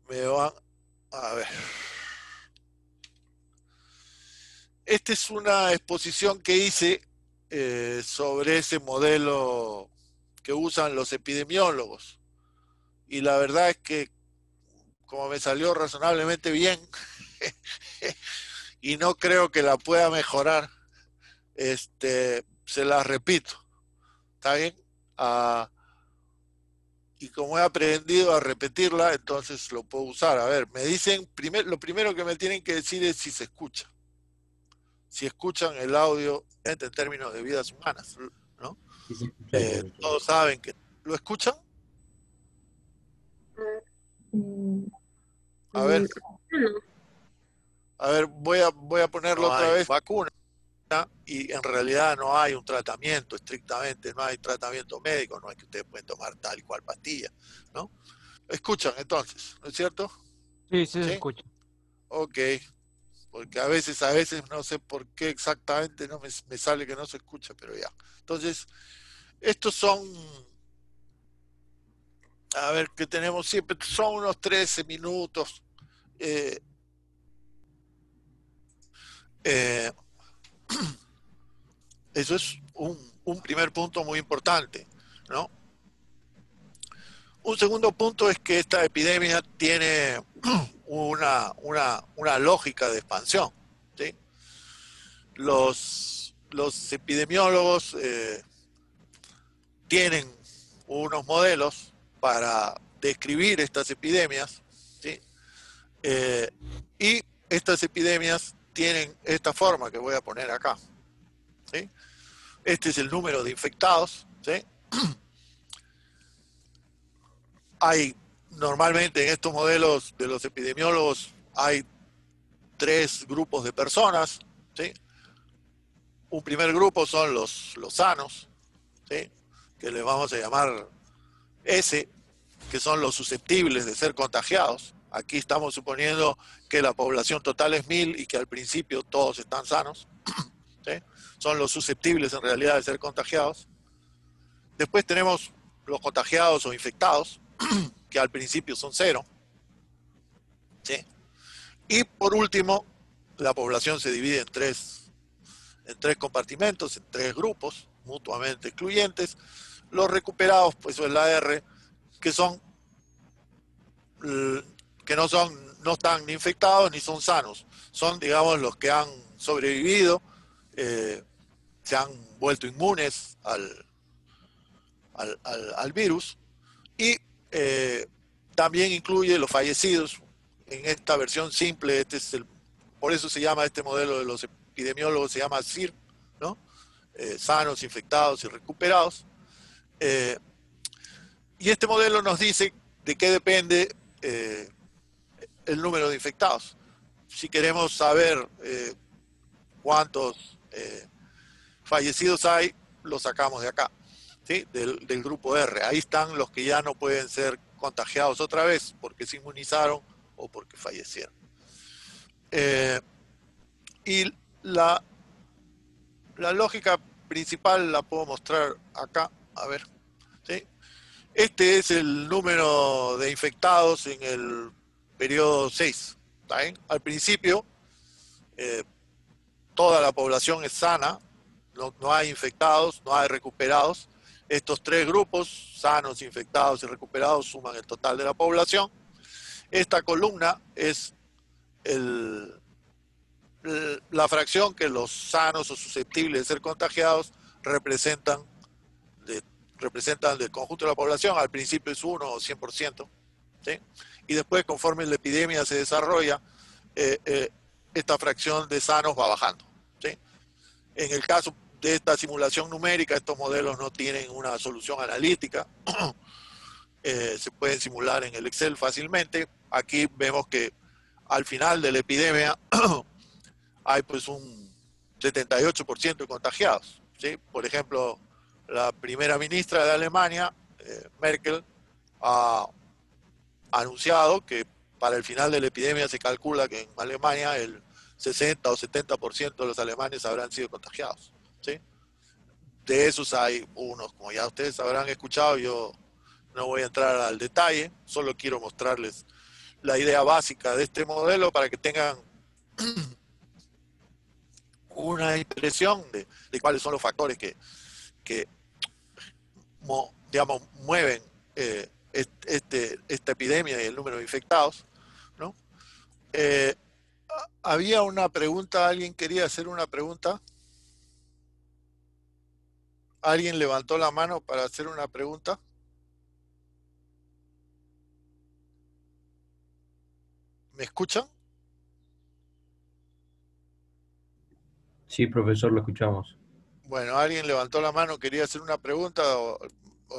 Me van a ver. Esta es una exposición que hice sobre ese modelo que usan los epidemiólogos. Y la verdad es que, como me salió razonablemente bien, y no creo que la pueda mejorar, se la repito. ¿Está bien? Y como he aprendido a repetirla, entonces lo puedo usar. A ver, me dicen, lo primero que me tienen que decir es si se escucha. Si escuchan el audio en términos de vidas humanas, ¿no? Sí, se escucha, todos saben que... ¿Lo escuchan? A ver. A ver, voy a ponerlo otra vez. Vacuna. Y en realidad no hay un tratamiento estrictamente, no hay tratamiento médico, no es que ustedes pueden tomar tal y cual pastilla, ¿no? Escuchan entonces, ¿no es cierto? Sí, sí se escucha. Ok, porque a veces no sé por qué exactamente no me sale que no se escucha, pero ya. Entonces, estos son, a ver, que tenemos siempre, son unos 13 minutos. Eso es un primer punto muy importante, ¿no? Un segundo punto es que esta epidemia tiene una lógica de expansión, ¿sí? Los epidemiólogos tienen unos modelos para describir estas epidemias, ¿sí? Y estas epidemias tienen esta forma que voy a poner acá, ¿sí? Este es el número de infectados, ¿sí? Hay normalmente en estos modelos de los epidemiólogos hay 3 grupos de personas, ¿sí? Un primer grupo son los sanos, ¿sí? Que les vamos a llamar S, que son los susceptibles de ser contagiados. Aquí estamos suponiendo que la población total es 1000 y que al principio todos están sanos, ¿sí? Son los susceptibles en realidad de ser contagiados. Después tenemos los contagiados o infectados, que al principio son 0, ¿sí? Y por último, la población se divide en tres compartimentos, en 3 grupos mutuamente excluyentes. Los recuperados, pues eso es la R, que no están ni infectados ni son sanos. Son, digamos, los que han sobrevivido, se han vuelto inmunes al virus, y también incluye los fallecidos. En esta versión simple, por eso se llama este modelo de los epidemiólogos, se llama SIR, ¿no? Sanos, infectados y recuperados. Y este modelo nos dice de qué depende el número de infectados. Si queremos saber cuántos fallecidos hay, lo sacamos de acá, ¿sí? Del grupo R. Ahí están los que ya no pueden ser contagiados otra vez porque se inmunizaron o porque fallecieron. Y la lógica principal la puedo mostrar acá, a ver, ¿sí? Este es el número de infectados en el periodo 6, ¿está bien? Al principio, toda la población es sana, no hay infectados, no hay recuperados. Estos 3 grupos, sanos, infectados y recuperados, suman el total de la población. Esta columna es la fracción que los sanos o susceptibles de ser contagiados representan del conjunto de la población. Al principio es 1 o 100%, ¿sí? Y después, conforme la epidemia se desarrolla, esta fracción de sanos va bajando, ¿sí? En el caso de esta simulación numérica, estos modelos no tienen una solución analítica, se pueden simular en el Excel fácilmente. Aquí vemos que al final de la epidemia hay pues un 78% de contagiados, ¿sí? Por ejemplo, la primera ministra de Alemania, Merkel, ha anunciado que para el final de la epidemia se calcula que en Alemania el 60 o 70% de los alemanes habrán sido contagiados, ¿sí? De esos hay unos, como ya ustedes habrán escuchado, yo no voy a entrar al detalle, solo quiero mostrarles la idea básica de este modelo para que tengan una impresión de cuáles son los factores que digamos, mueven esta epidemia y el número de infectados, ¿no? Había una pregunta, ¿alguien quería hacer una pregunta? ¿Alguien levantó la mano para hacer una pregunta? ¿Me escuchan? Sí, profesor, lo escuchamos. Bueno, ¿alguien levantó la mano, quería hacer una pregunta o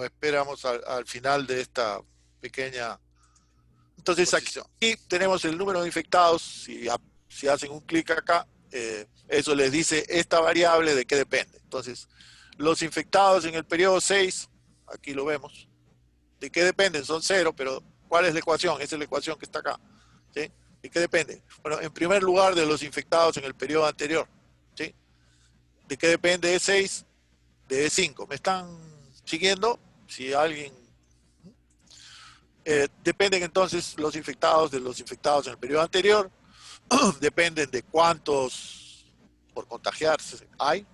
esperamos al final de esta pequeña... Entonces aquí tenemos el número de infectados, si hacen un clic acá, eso les dice esta variable de qué depende. Entonces, los infectados en el periodo 6, aquí lo vemos, ¿de qué dependen? Son 0, pero ¿cuál es la ecuación? Esa es la ecuación que está acá, ¿sí? ¿De qué depende? Bueno, en primer lugar, de los infectados en el periodo anterior, ¿sí? ¿De qué depende E6? De E5. ¿Me están siguiendo? Si alguien... dependen entonces los infectados de los infectados en el periodo anterior, dependen de cuántos por contagiarse hay,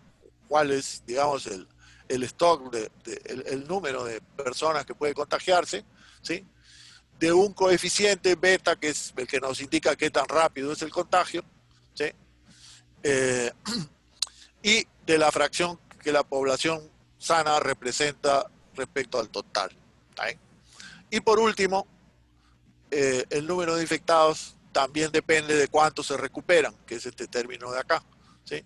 cuál es, digamos, el stock, el número de personas que puede contagiarse, ¿sí? De un coeficiente beta, que es el que nos indica qué tan rápido es el contagio, ¿sí? Y de la fracción que la población sana representa respecto al total, ¿sí? Y por último, el número de infectados también depende de cuántos se recuperan, que es este término de acá, ¿sí?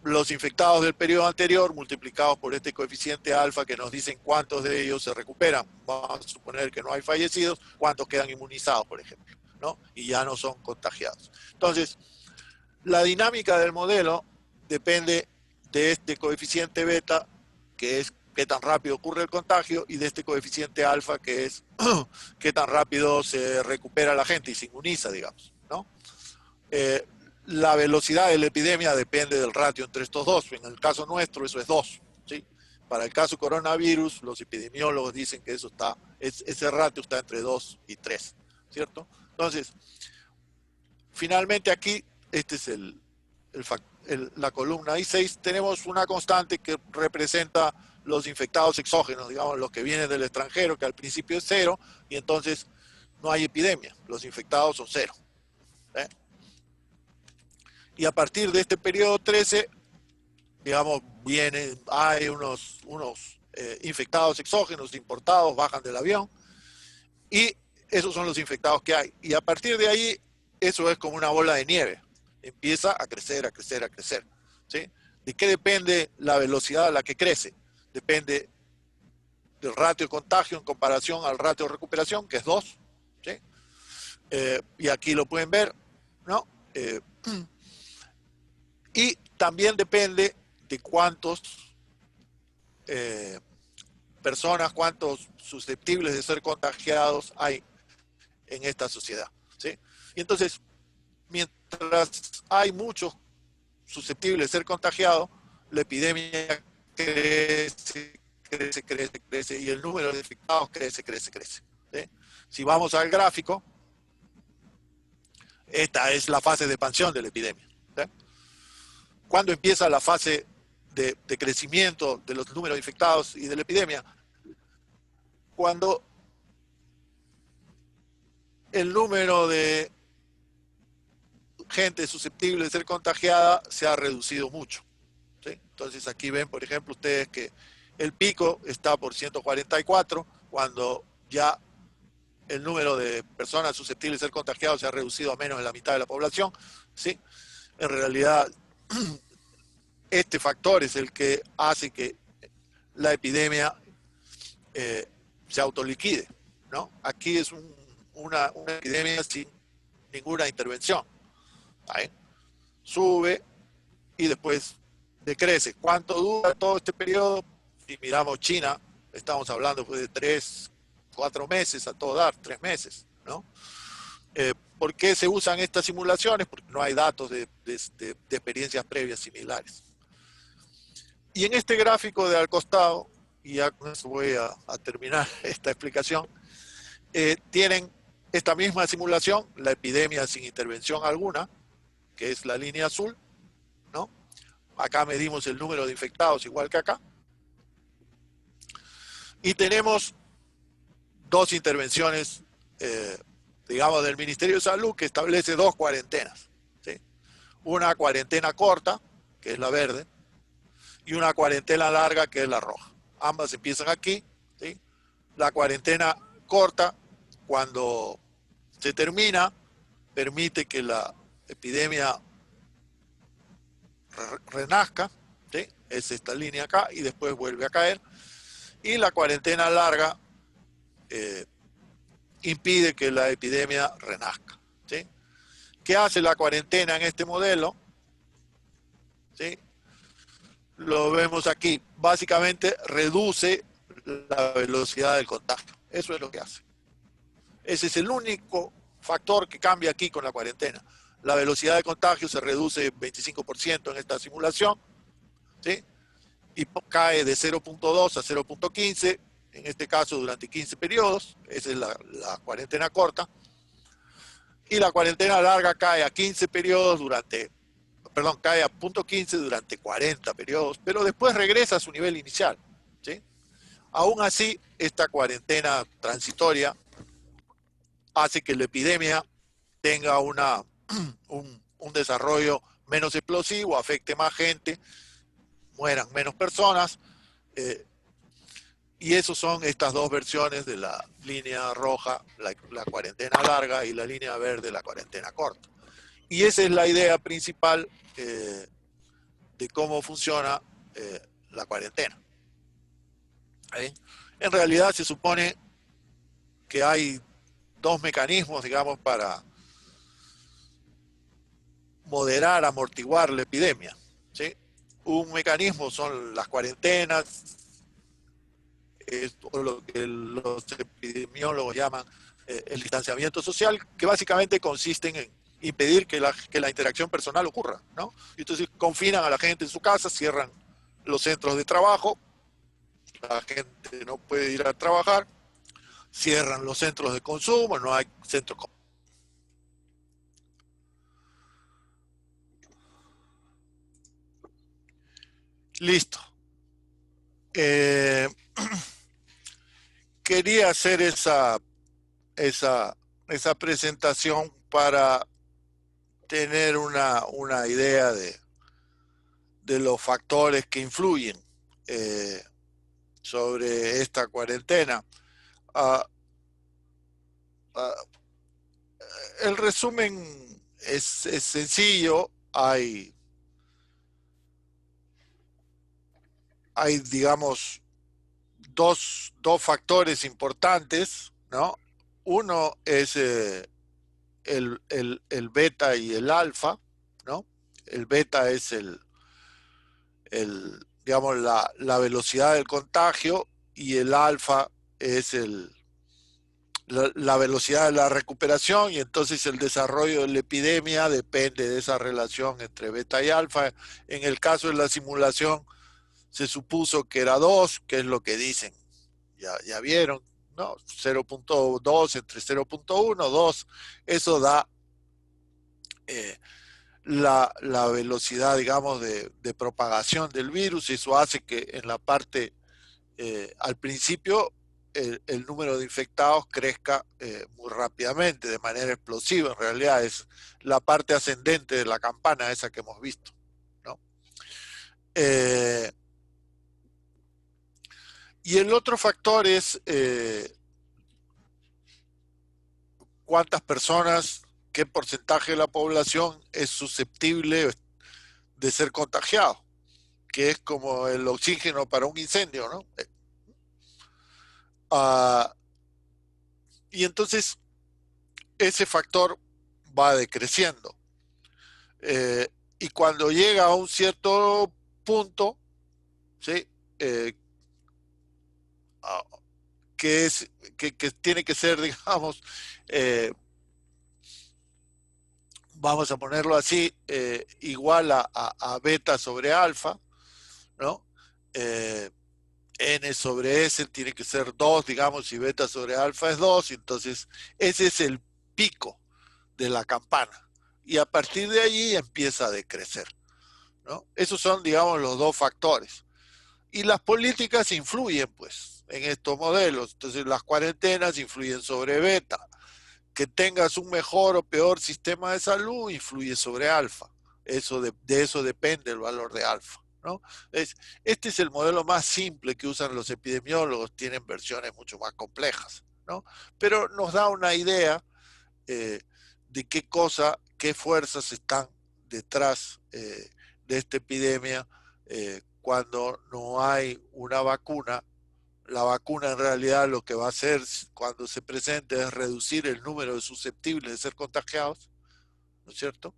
Los infectados del periodo anterior multiplicados por este coeficiente alfa que nos dicen cuántos de ellos se recuperan. Vamos a suponer que no hay fallecidos, cuántos quedan inmunizados, por ejemplo, ¿no? Y ya no son contagiados. Entonces, la dinámica del modelo depende de este coeficiente beta, que es qué tan rápido ocurre el contagio, y de este coeficiente alfa, que es qué tan rápido se recupera la gente y se inmuniza, digamos, ¿no? La velocidad de la epidemia depende del ratio entre estos dos. En el caso nuestro eso es 2, ¿sí? Para el caso coronavirus, los epidemiólogos dicen que eso ese ratio está entre 2 y 3, ¿cierto? Entonces, finalmente aquí, este es la columna I6, tenemos una constante que representa los infectados exógenos, digamos, los que vienen del extranjero, que al principio es 0, y entonces no hay epidemia, los infectados son 0. Y a partir de este periodo 13, digamos, hay unos infectados exógenos importados, bajan del avión, y esos son los infectados que hay. Y a partir de ahí, eso es como una bola de nieve. Empieza a crecer, a crecer, a crecer, ¿sí? ¿De qué depende la velocidad a la que crece? Depende del ratio de contagio en comparación al ratio de recuperación, que es 2, ¿sí? Y aquí lo pueden ver, ¿no? Y también depende de cuántos personas, cuántos susceptibles de ser contagiados hay en esta sociedad, ¿sí? Y entonces, mientras hay muchos susceptibles de ser contagiados, la epidemia crece, crece, crece, crece, y el número de infectados crece, crece, crece, ¿sí? Si vamos al gráfico, esta es la fase de expansión de la epidemia, ¿sí? ¿Cuándo empieza la fase de crecimiento de los números de infectados y de la epidemia? Cuando el número de gente susceptible de ser contagiada se ha reducido mucho, ¿sí? Entonces aquí ven, por ejemplo, ustedes que el pico está por 144, cuando ya el número de personas susceptibles de ser contagiados se ha reducido a menos de la mitad de la población, ¿sí? En realidad, este factor es el que hace que la epidemia se autoliquide, ¿no? Aquí es una epidemia sin ninguna intervención. ¿Vale? Sube y después decrece. ¿Cuánto dura todo este periodo? Si miramos China, estamos hablando pues, de 3, 4 meses, a todo dar, 3 meses, ¿no? ¿Por qué se usan estas simulaciones? Porque no hay datos de experiencias previas similares. Y en este gráfico de al costado, y ya con eso voy a terminar esta explicación, tienen esta misma simulación, la epidemia sin intervención alguna, que es la línea azul, ¿no? Acá medimos el número de infectados igual que acá. Y tenemos 2 intervenciones, digamos, del Ministerio de Salud que establece 2 cuarentenas, ¿sí? Una cuarentena corta, que es la verde, y una cuarentena larga, que es la roja. Ambas empiezan aquí, ¿sí? La cuarentena corta, cuando se termina, permite que la epidemia renazca, ¿sí? Es esta línea acá, y después vuelve a caer. Y la cuarentena larga impide que la epidemia renazca, ¿sí? ¿Qué hace la cuarentena en este modelo? ¿Sí? Lo vemos aquí. Básicamente reduce la velocidad del contagio. Eso es lo que hace. Ese es el único factor que cambia aquí con la cuarentena. La velocidad de contagio se reduce 25% en esta simulación, ¿sí? Y cae de 0.2 a 0.15, en este caso durante 15 periodos. Esa es la cuarentena corta. Y la cuarentena larga cae a 15 periodos cae a 0.15 durante 40 periodos, pero después regresa a su nivel inicial, ¿sí? Aún así, esta cuarentena transitoria hace que la epidemia tenga un desarrollo menos explosivo, afecte más gente, mueran menos personas, y esas son estas 2 versiones de la línea roja, la cuarentena larga, y la línea verde, la cuarentena corta. Y esa es la idea principal de cómo funciona la cuarentena. ¿Sí? En realidad se supone que hay 2 mecanismos, digamos, para moderar, amortiguar la epidemia, ¿sí? Un mecanismo son las cuarentenas, o lo que los epidemiólogos llaman el distanciamiento social, que básicamente consisten en impedir que la interacción personal ocurra, ¿no? Y entonces confinan a la gente en su casa, cierran los centros de trabajo, la gente no puede ir a trabajar, cierran los centros de consumo, no hay centros. Listo. Quería hacer esa presentación para tener una idea de los factores que influyen sobre esta cuarentena. El resumen es sencillo. Hay, digamos, dos factores importantes, ¿no? Uno es el beta y el alfa, ¿no? El beta es digamos, la velocidad del contagio, y el alfa es la velocidad de la recuperación, y entonces el desarrollo de la epidemia depende de esa relación entre beta y alfa. En el caso de la simulación se supuso que era 2, que es lo que dicen. Ya vieron, ¿no? 0.2 entre 0.1, 2, eso da la velocidad, digamos, de propagación del virus, y eso hace que en la parte, al principio, el número de infectados crezca muy rápidamente, de manera explosiva. En realidad es la parte ascendente de la campana esa que hemos visto, ¿no? Y el otro factor es cuántas personas, qué porcentaje de la población es susceptible de ser contagiado, que es como el oxígeno para un incendio, ¿no? Y entonces ese factor va decreciendo. Y cuando llega a un cierto punto, ¿sí? Que tiene que ser, digamos, vamos a ponerlo así, igual a beta sobre alfa, ¿no? N sobre S tiene que ser 2, digamos, y beta sobre alfa es 2, entonces ese es el pico de la campana. Y a partir de allí empieza a decrecer, ¿no? Esos son, digamos, los dos factores. Y las políticas influyen, pues, en estos modelos. Entonces, las cuarentenas influyen sobre beta. Que tengas un mejor o peor sistema de salud influye sobre alfa. De eso depende el valor de alfa, ¿no? Este es el modelo más simple que usan los epidemiólogos. Tienen versiones mucho más complejas, ¿no? Pero nos da una idea de qué fuerzas están detrás de esta epidemia cuando no hay una vacuna. La vacuna en realidad lo que va a hacer cuando se presente es reducir el número de susceptibles de ser contagiados, ¿no es cierto?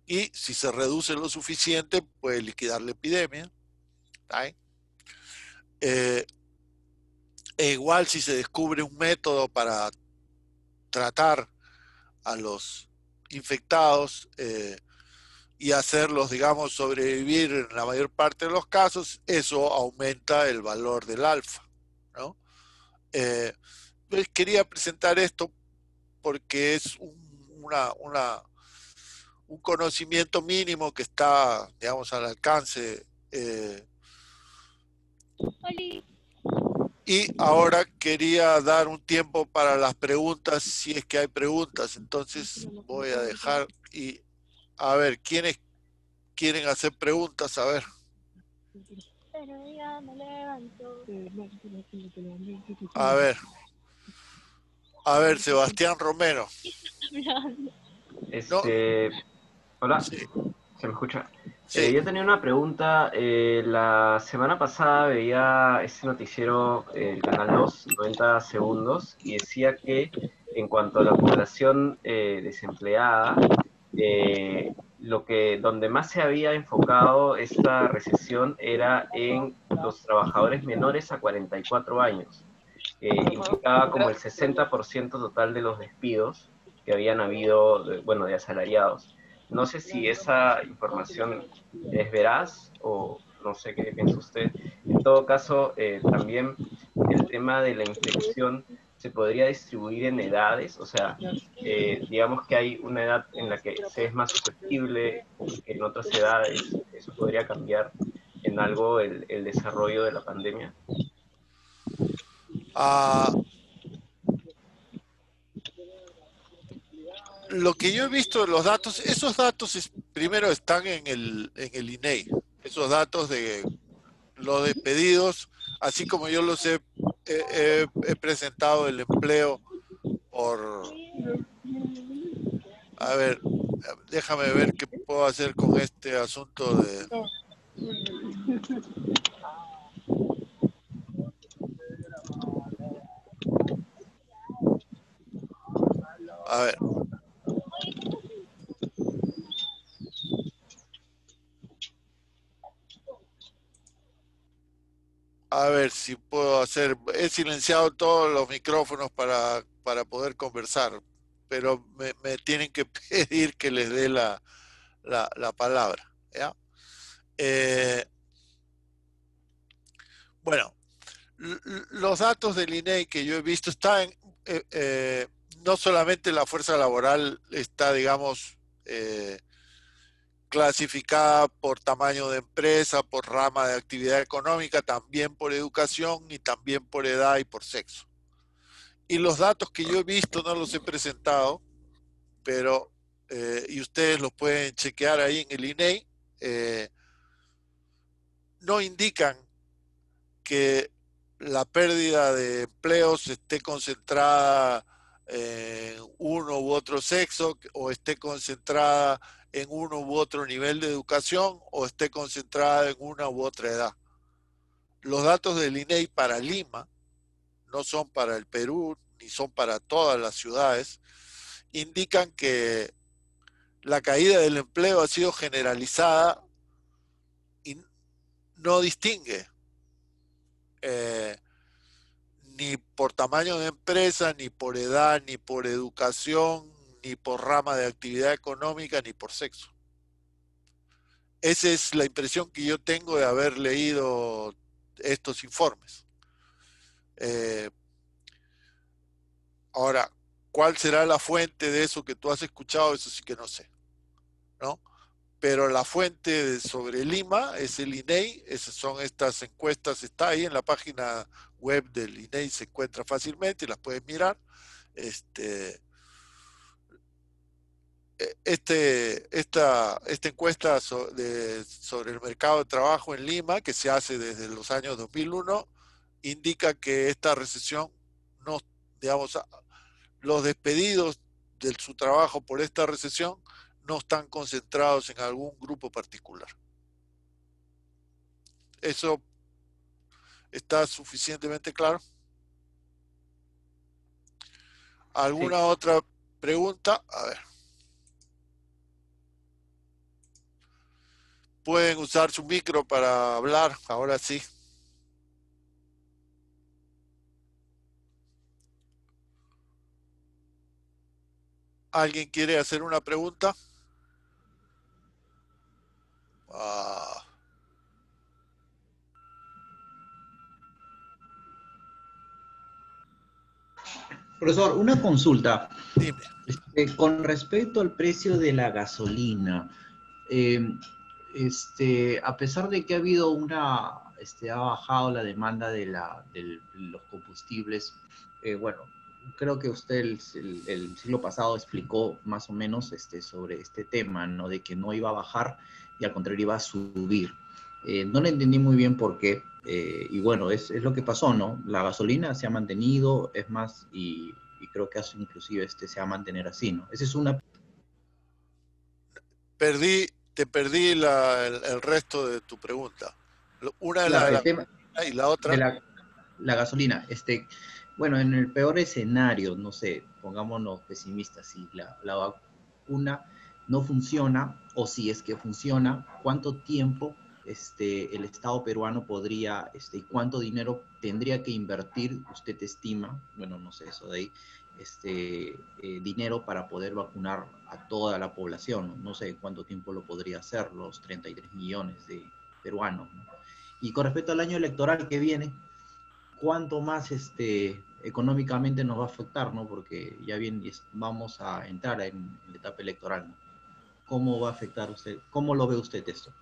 Y si se reduce lo suficiente, puede liquidar la epidemia. E igual si se descubre un método para tratar a los infectados y hacerlos, digamos, sobrevivir en la mayor parte de los casos, eso aumenta el valor del alfa, ¿no? Quería presentar esto porque es un conocimiento mínimo que está, digamos, al alcance. Y ahora quería dar un tiempo para las preguntas, si es que hay preguntas. Entonces voy a dejar y a ver, ¿quiénes quieren hacer preguntas? A ver. A ver, Sebastián Romero. ¿No? Hola, sí. ¿Se me escucha? Sí. Yo tenía una pregunta. La semana pasada veía este noticiero, el Canal 2, 90 segundos, y decía que en cuanto a la población desempleada, donde más se había enfocado esta recesión era en los trabajadores menores a 44 años. Implicaba como el 60% total de los despidos que habían habido, de asalariados. No sé si esa información es veraz o no sé qué piensa usted. En todo caso, también el tema de la infección se podría distribuir en edades, o sea, digamos que hay una edad en la que se es más susceptible que en otras edades. ¿Eso podría cambiar en algo el desarrollo de la pandemia? Lo que yo he visto de los datos, esos datos primero están en el INEI, esos datos de los despedidos, así como yo los he presentado el empleo por... A ver, déjame ver qué puedo hacer con este asunto de... A ver. A ver si puedo hacer... He silenciado todos los micrófonos para poder conversar, pero me tienen que pedir que les dé la palabra, ¿ya? Bueno, los datos del INEI que yo he visto están... no solamente la fuerza laboral está, digamos... clasificada por tamaño de empresa, por rama de actividad económica, también por educación y también por edad y por sexo. Y los datos que yo he visto no los he presentado, pero, y ustedes los pueden chequear ahí en el INEI, no indican que la pérdida de empleos esté concentrada en uno u otro sexo o esté concentrada en uno u otro nivel de educación o esté concentrada en una u otra edad. Los datos del INEI para Lima, no son para el Perú, ni son para todas las ciudades, indican que la caída del empleo ha sido generalizada y no distingue ni por tamaño de empresa, ni por edad, ni por educación, ni por rama de actividad económica, ni por sexo. Esa es la impresión que yo tengo de haber leído estos informes. Ahora, ¿cuál será la fuente de eso que tú has escuchado? Eso sí que no sé, ¿no? Pero la fuente sobre Lima es el INEI, esas son estas encuestas, está ahí en la página web del INEI, se encuentra fácilmente y las puedes mirar. Esta encuesta sobre el mercado de trabajo en Lima, que se hace desde los años 2001, indica que esta recesión, no, digamos, los despedidos de su trabajo por esta recesión no están concentrados en algún grupo particular. ¿Eso está suficientemente claro? ¿Alguna otra pregunta? A ver. Pueden usar su micro para hablar, ahora sí. ¿Alguien quiere hacer una pregunta? Profesor, una consulta. Dime. Con respecto al precio de la gasolina, a pesar de que ha habido ha bajado la demanda de los combustibles, bueno, creo que usted el siglo pasado explicó más o menos sobre este tema, ¿no? De que no iba a bajar y al contrario iba a subir. No le entendí muy bien por qué, y bueno, es lo que pasó, ¿no? La gasolina se ha mantenido, es más, y creo que inclusive se va a mantener así, ¿no? Esa es una... Te perdí el resto de tu pregunta. Una es el tema y la otra... de la gasolina. Bueno, en el peor escenario, no sé, pongámonos pesimistas, si la vacuna no funciona, o si es que funciona, ¿cuánto tiempo el Estado peruano podría, y cuánto dinero tendría que invertir, usted estima, bueno, no sé, eso de ahí, dinero para poder vacunar a toda la población? No sé cuánto tiempo lo podría hacer, los 33 millones de peruanos, ¿no? Y con respecto al año electoral que viene, ¿cuánto más económicamente nos va a afectar, ¿no? Porque ya bien vamos a entrar en la etapa electoral, ¿no? ¿Cómo va a afectar usted? ¿Cómo lo ve usted esto?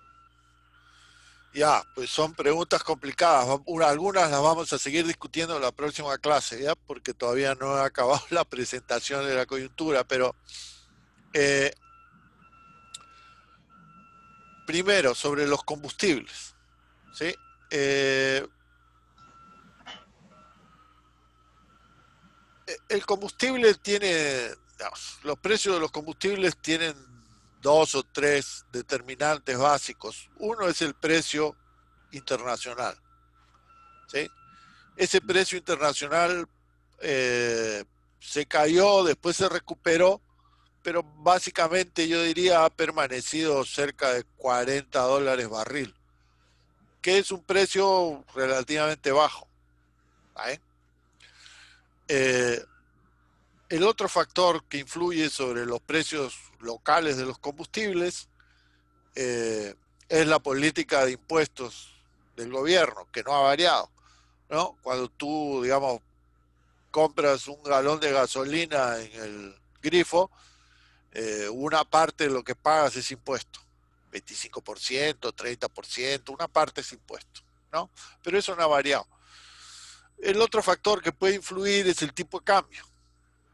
Ya, pues son preguntas complicadas. Algunas las vamos a seguir discutiendo en la próxima clase, ¿ya? Porque todavía no he acabado la presentación de la coyuntura, pero primero, sobre los combustibles, ¿sí? El combustible tiene, digamos, los precios de los combustibles tienen 2 o 3 determinantes básicos. Uno es el precio internacional, ¿sí? Ese precio internacional se cayó, después se recuperó, pero básicamente yo diría ha permanecido cerca de $40 barril, que es un precio relativamente bajo, ¿vale? El otro factor que influye sobre los precios locales de los combustibles es la política de impuestos del gobierno, que no ha variado, ¿no? Cuando tú, digamos, compras un galón de gasolina en el grifo, una parte de lo que pagas es impuesto, 25%, 30%, una parte es impuesto, ¿no? Pero eso no ha variado. El otro factor que puede influir es el tipo de cambio,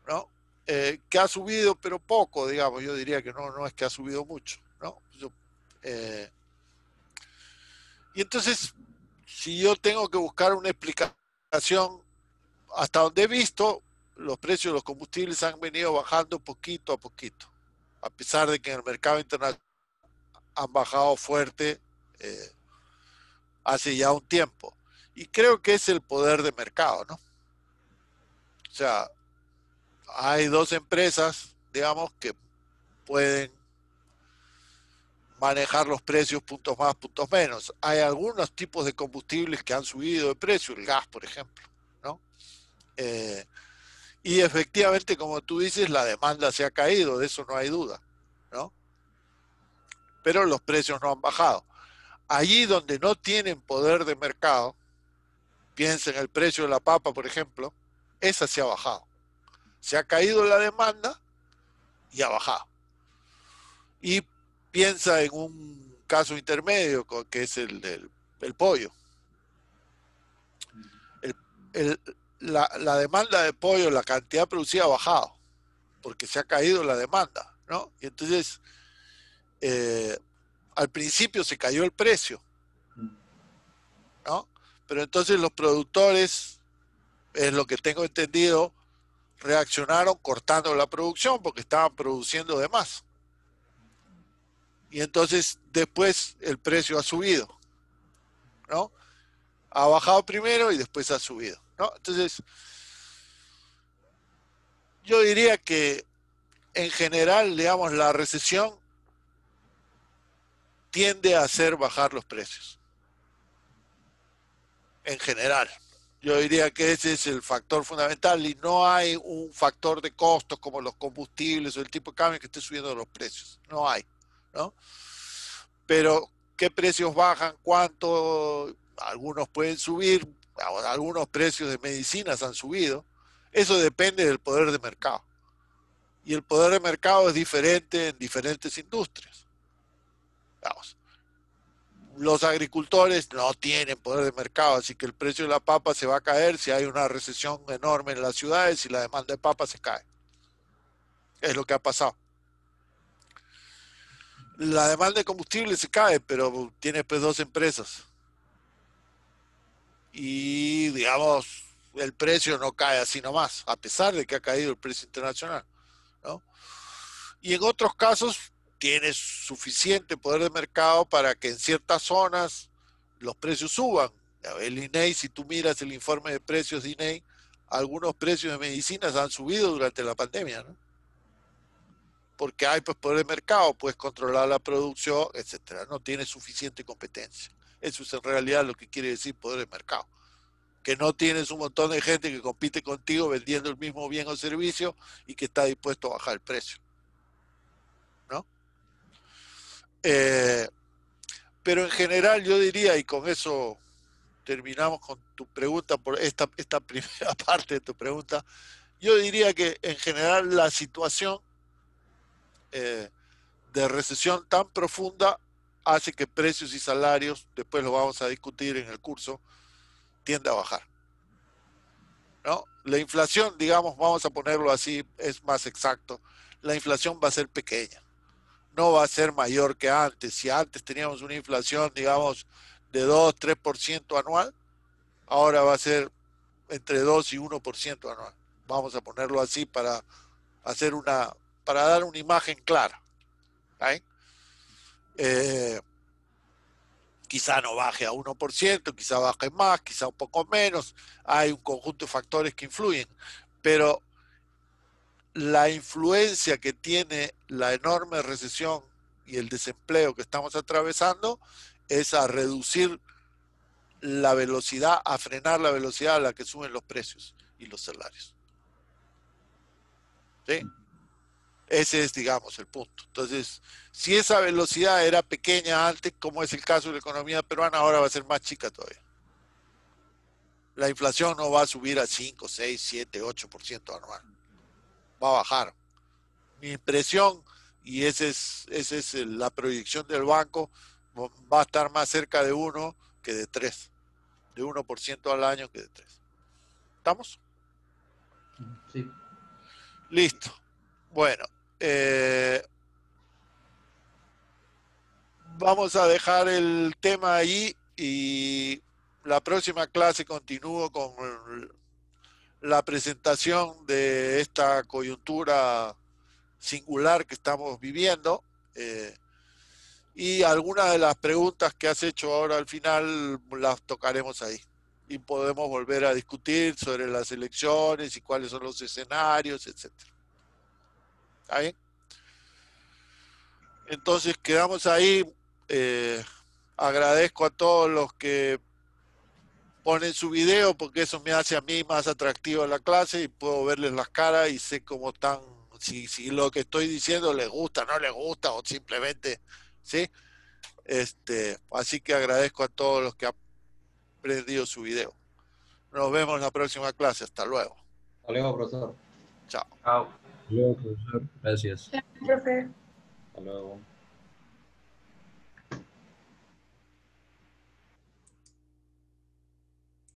¿no? Que ha subido, pero poco, digamos. Yo diría que no es que ha subido mucho, ¿no? Y entonces, si yo tengo que buscar una explicación, hasta donde he visto, los precios de los combustibles han venido bajando poquito a poquito, a pesar de que en el mercado internacional han bajado fuerte hace ya un tiempo. Y creo que es el poder de mercado, ¿no? O sea, hay dos empresas, digamos, que pueden manejar los precios puntos más, puntos menos. Hay algunos tipos de combustibles que han subido de precio, el gas, por ejemplo, ¿no? Y efectivamente, como tú dices, la demanda se ha caído, de eso no hay duda, ¿no? Pero los precios no han bajado. Allí donde no tienen poder de mercado, piensa en el precio de la papa, por ejemplo, esa se ha bajado. Se ha caído la demanda y ha bajado. Y piensa en un caso intermedio, que es el del pollo. La demanda de pollo, la cantidad producida ha bajado, porque se ha caído la demanda, ¿no? Y entonces, al principio se cayó el precio, ¿no? Pero entonces los productores, es lo que tengo entendido, reaccionaron cortando la producción porque estaban produciendo de más. Y entonces después el precio ha subido, ¿no? Ha bajado primero y después ha subido, ¿no? Entonces, yo diría que en general, digamos, la recesión tiende a hacer bajar los precios. En general. Yo diría que ese es el factor fundamental y no hay un factor de costos como los combustibles o el tipo de cambio que esté subiendo los precios. No hay, ¿no? Pero, ¿qué precios bajan? ¿Cuánto? Algunos pueden subir, algunos precios de medicinas han subido. Eso depende del poder de mercado. Y el poder de mercado es diferente en diferentes industrias. Vamos. Los agricultores no tienen poder de mercado, así que el precio de la papa se va a caer si hay una recesión enorme en las ciudades y la demanda de papa se cae. Es lo que ha pasado. La demanda de combustible se cae, pero tiene pues dos empresas. Y, digamos, el precio no cae así nomás, a pesar de que ha caído el precio internacional, ¿no? Y en otros casos tienes suficiente poder de mercado para que en ciertas zonas los precios suban. El INEI, si tú miras el informe de precios de INEI, algunos precios de medicinas han subido durante la pandemia, ¿no? Porque hay pues poder de mercado, puedes controlar la producción, etcétera. No tienes suficiente competencia. Eso es en realidad lo que quiere decir poder de mercado. Que no tienes un montón de gente que compite contigo vendiendo el mismo bien o servicio y que está dispuesto a bajar el precio, ¿no? Pero en general yo diría, y con eso terminamos con tu pregunta, por esta primera parte de tu pregunta, yo diría que en general la situación de recesión tan profunda hace que precios y salarios, después lo vamos a discutir en el curso, tiende a bajar, ¿no? La inflación, digamos, vamos a ponerlo así, es más exacto, la inflación va a ser pequeña, no va a ser mayor que antes. Si antes teníamos una inflación, digamos, de 2-3% anual, ahora va a ser entre 2 y 1% anual. Vamos a ponerlo así para dar una imagen clara, ¿okay? Quizá no baje a 1%, quizá baje más, quizá un poco menos. Hay un conjunto de factores que influyen, pero la influencia que tiene la enorme recesión y el desempleo que estamos atravesando es a reducir la velocidad, a frenar la velocidad a la que suben los precios y los salarios. ¿Sí? Ese es, digamos, el punto. Entonces, si esa velocidad era pequeña antes, como es el caso de la economía peruana, ahora va a ser más chica todavía. La inflación no va a subir a 5, 6, 7, 8% anual. Va a bajar. Mi impresión, y esa es la proyección del banco, va a estar más cerca de 1 que de 3. De 1% al año que de 3. ¿Estamos? Sí. Listo. Bueno, vamos a dejar el tema ahí y la próxima clase continúo con la presentación de esta coyuntura singular que estamos viviendo. Y algunas de las preguntas que has hecho ahora al final las tocaremos ahí. Y podemos volver a discutir sobre las elecciones y cuáles son los escenarios, etc. ¿Está bien? Entonces quedamos ahí. Agradezco a todos los que ponen su video porque eso me hace a mí más atractiva la clase y puedo verles las caras y sé cómo están, si lo que estoy diciendo les gusta, no les gusta o simplemente, ¿sí? Así que agradezco a todos los que han prendido su video. Nos vemos en la próxima clase. Hasta luego. Hasta luego, profesor. Chao. Chao. Luego, profesor. Gracias. Profe. Hasta luego.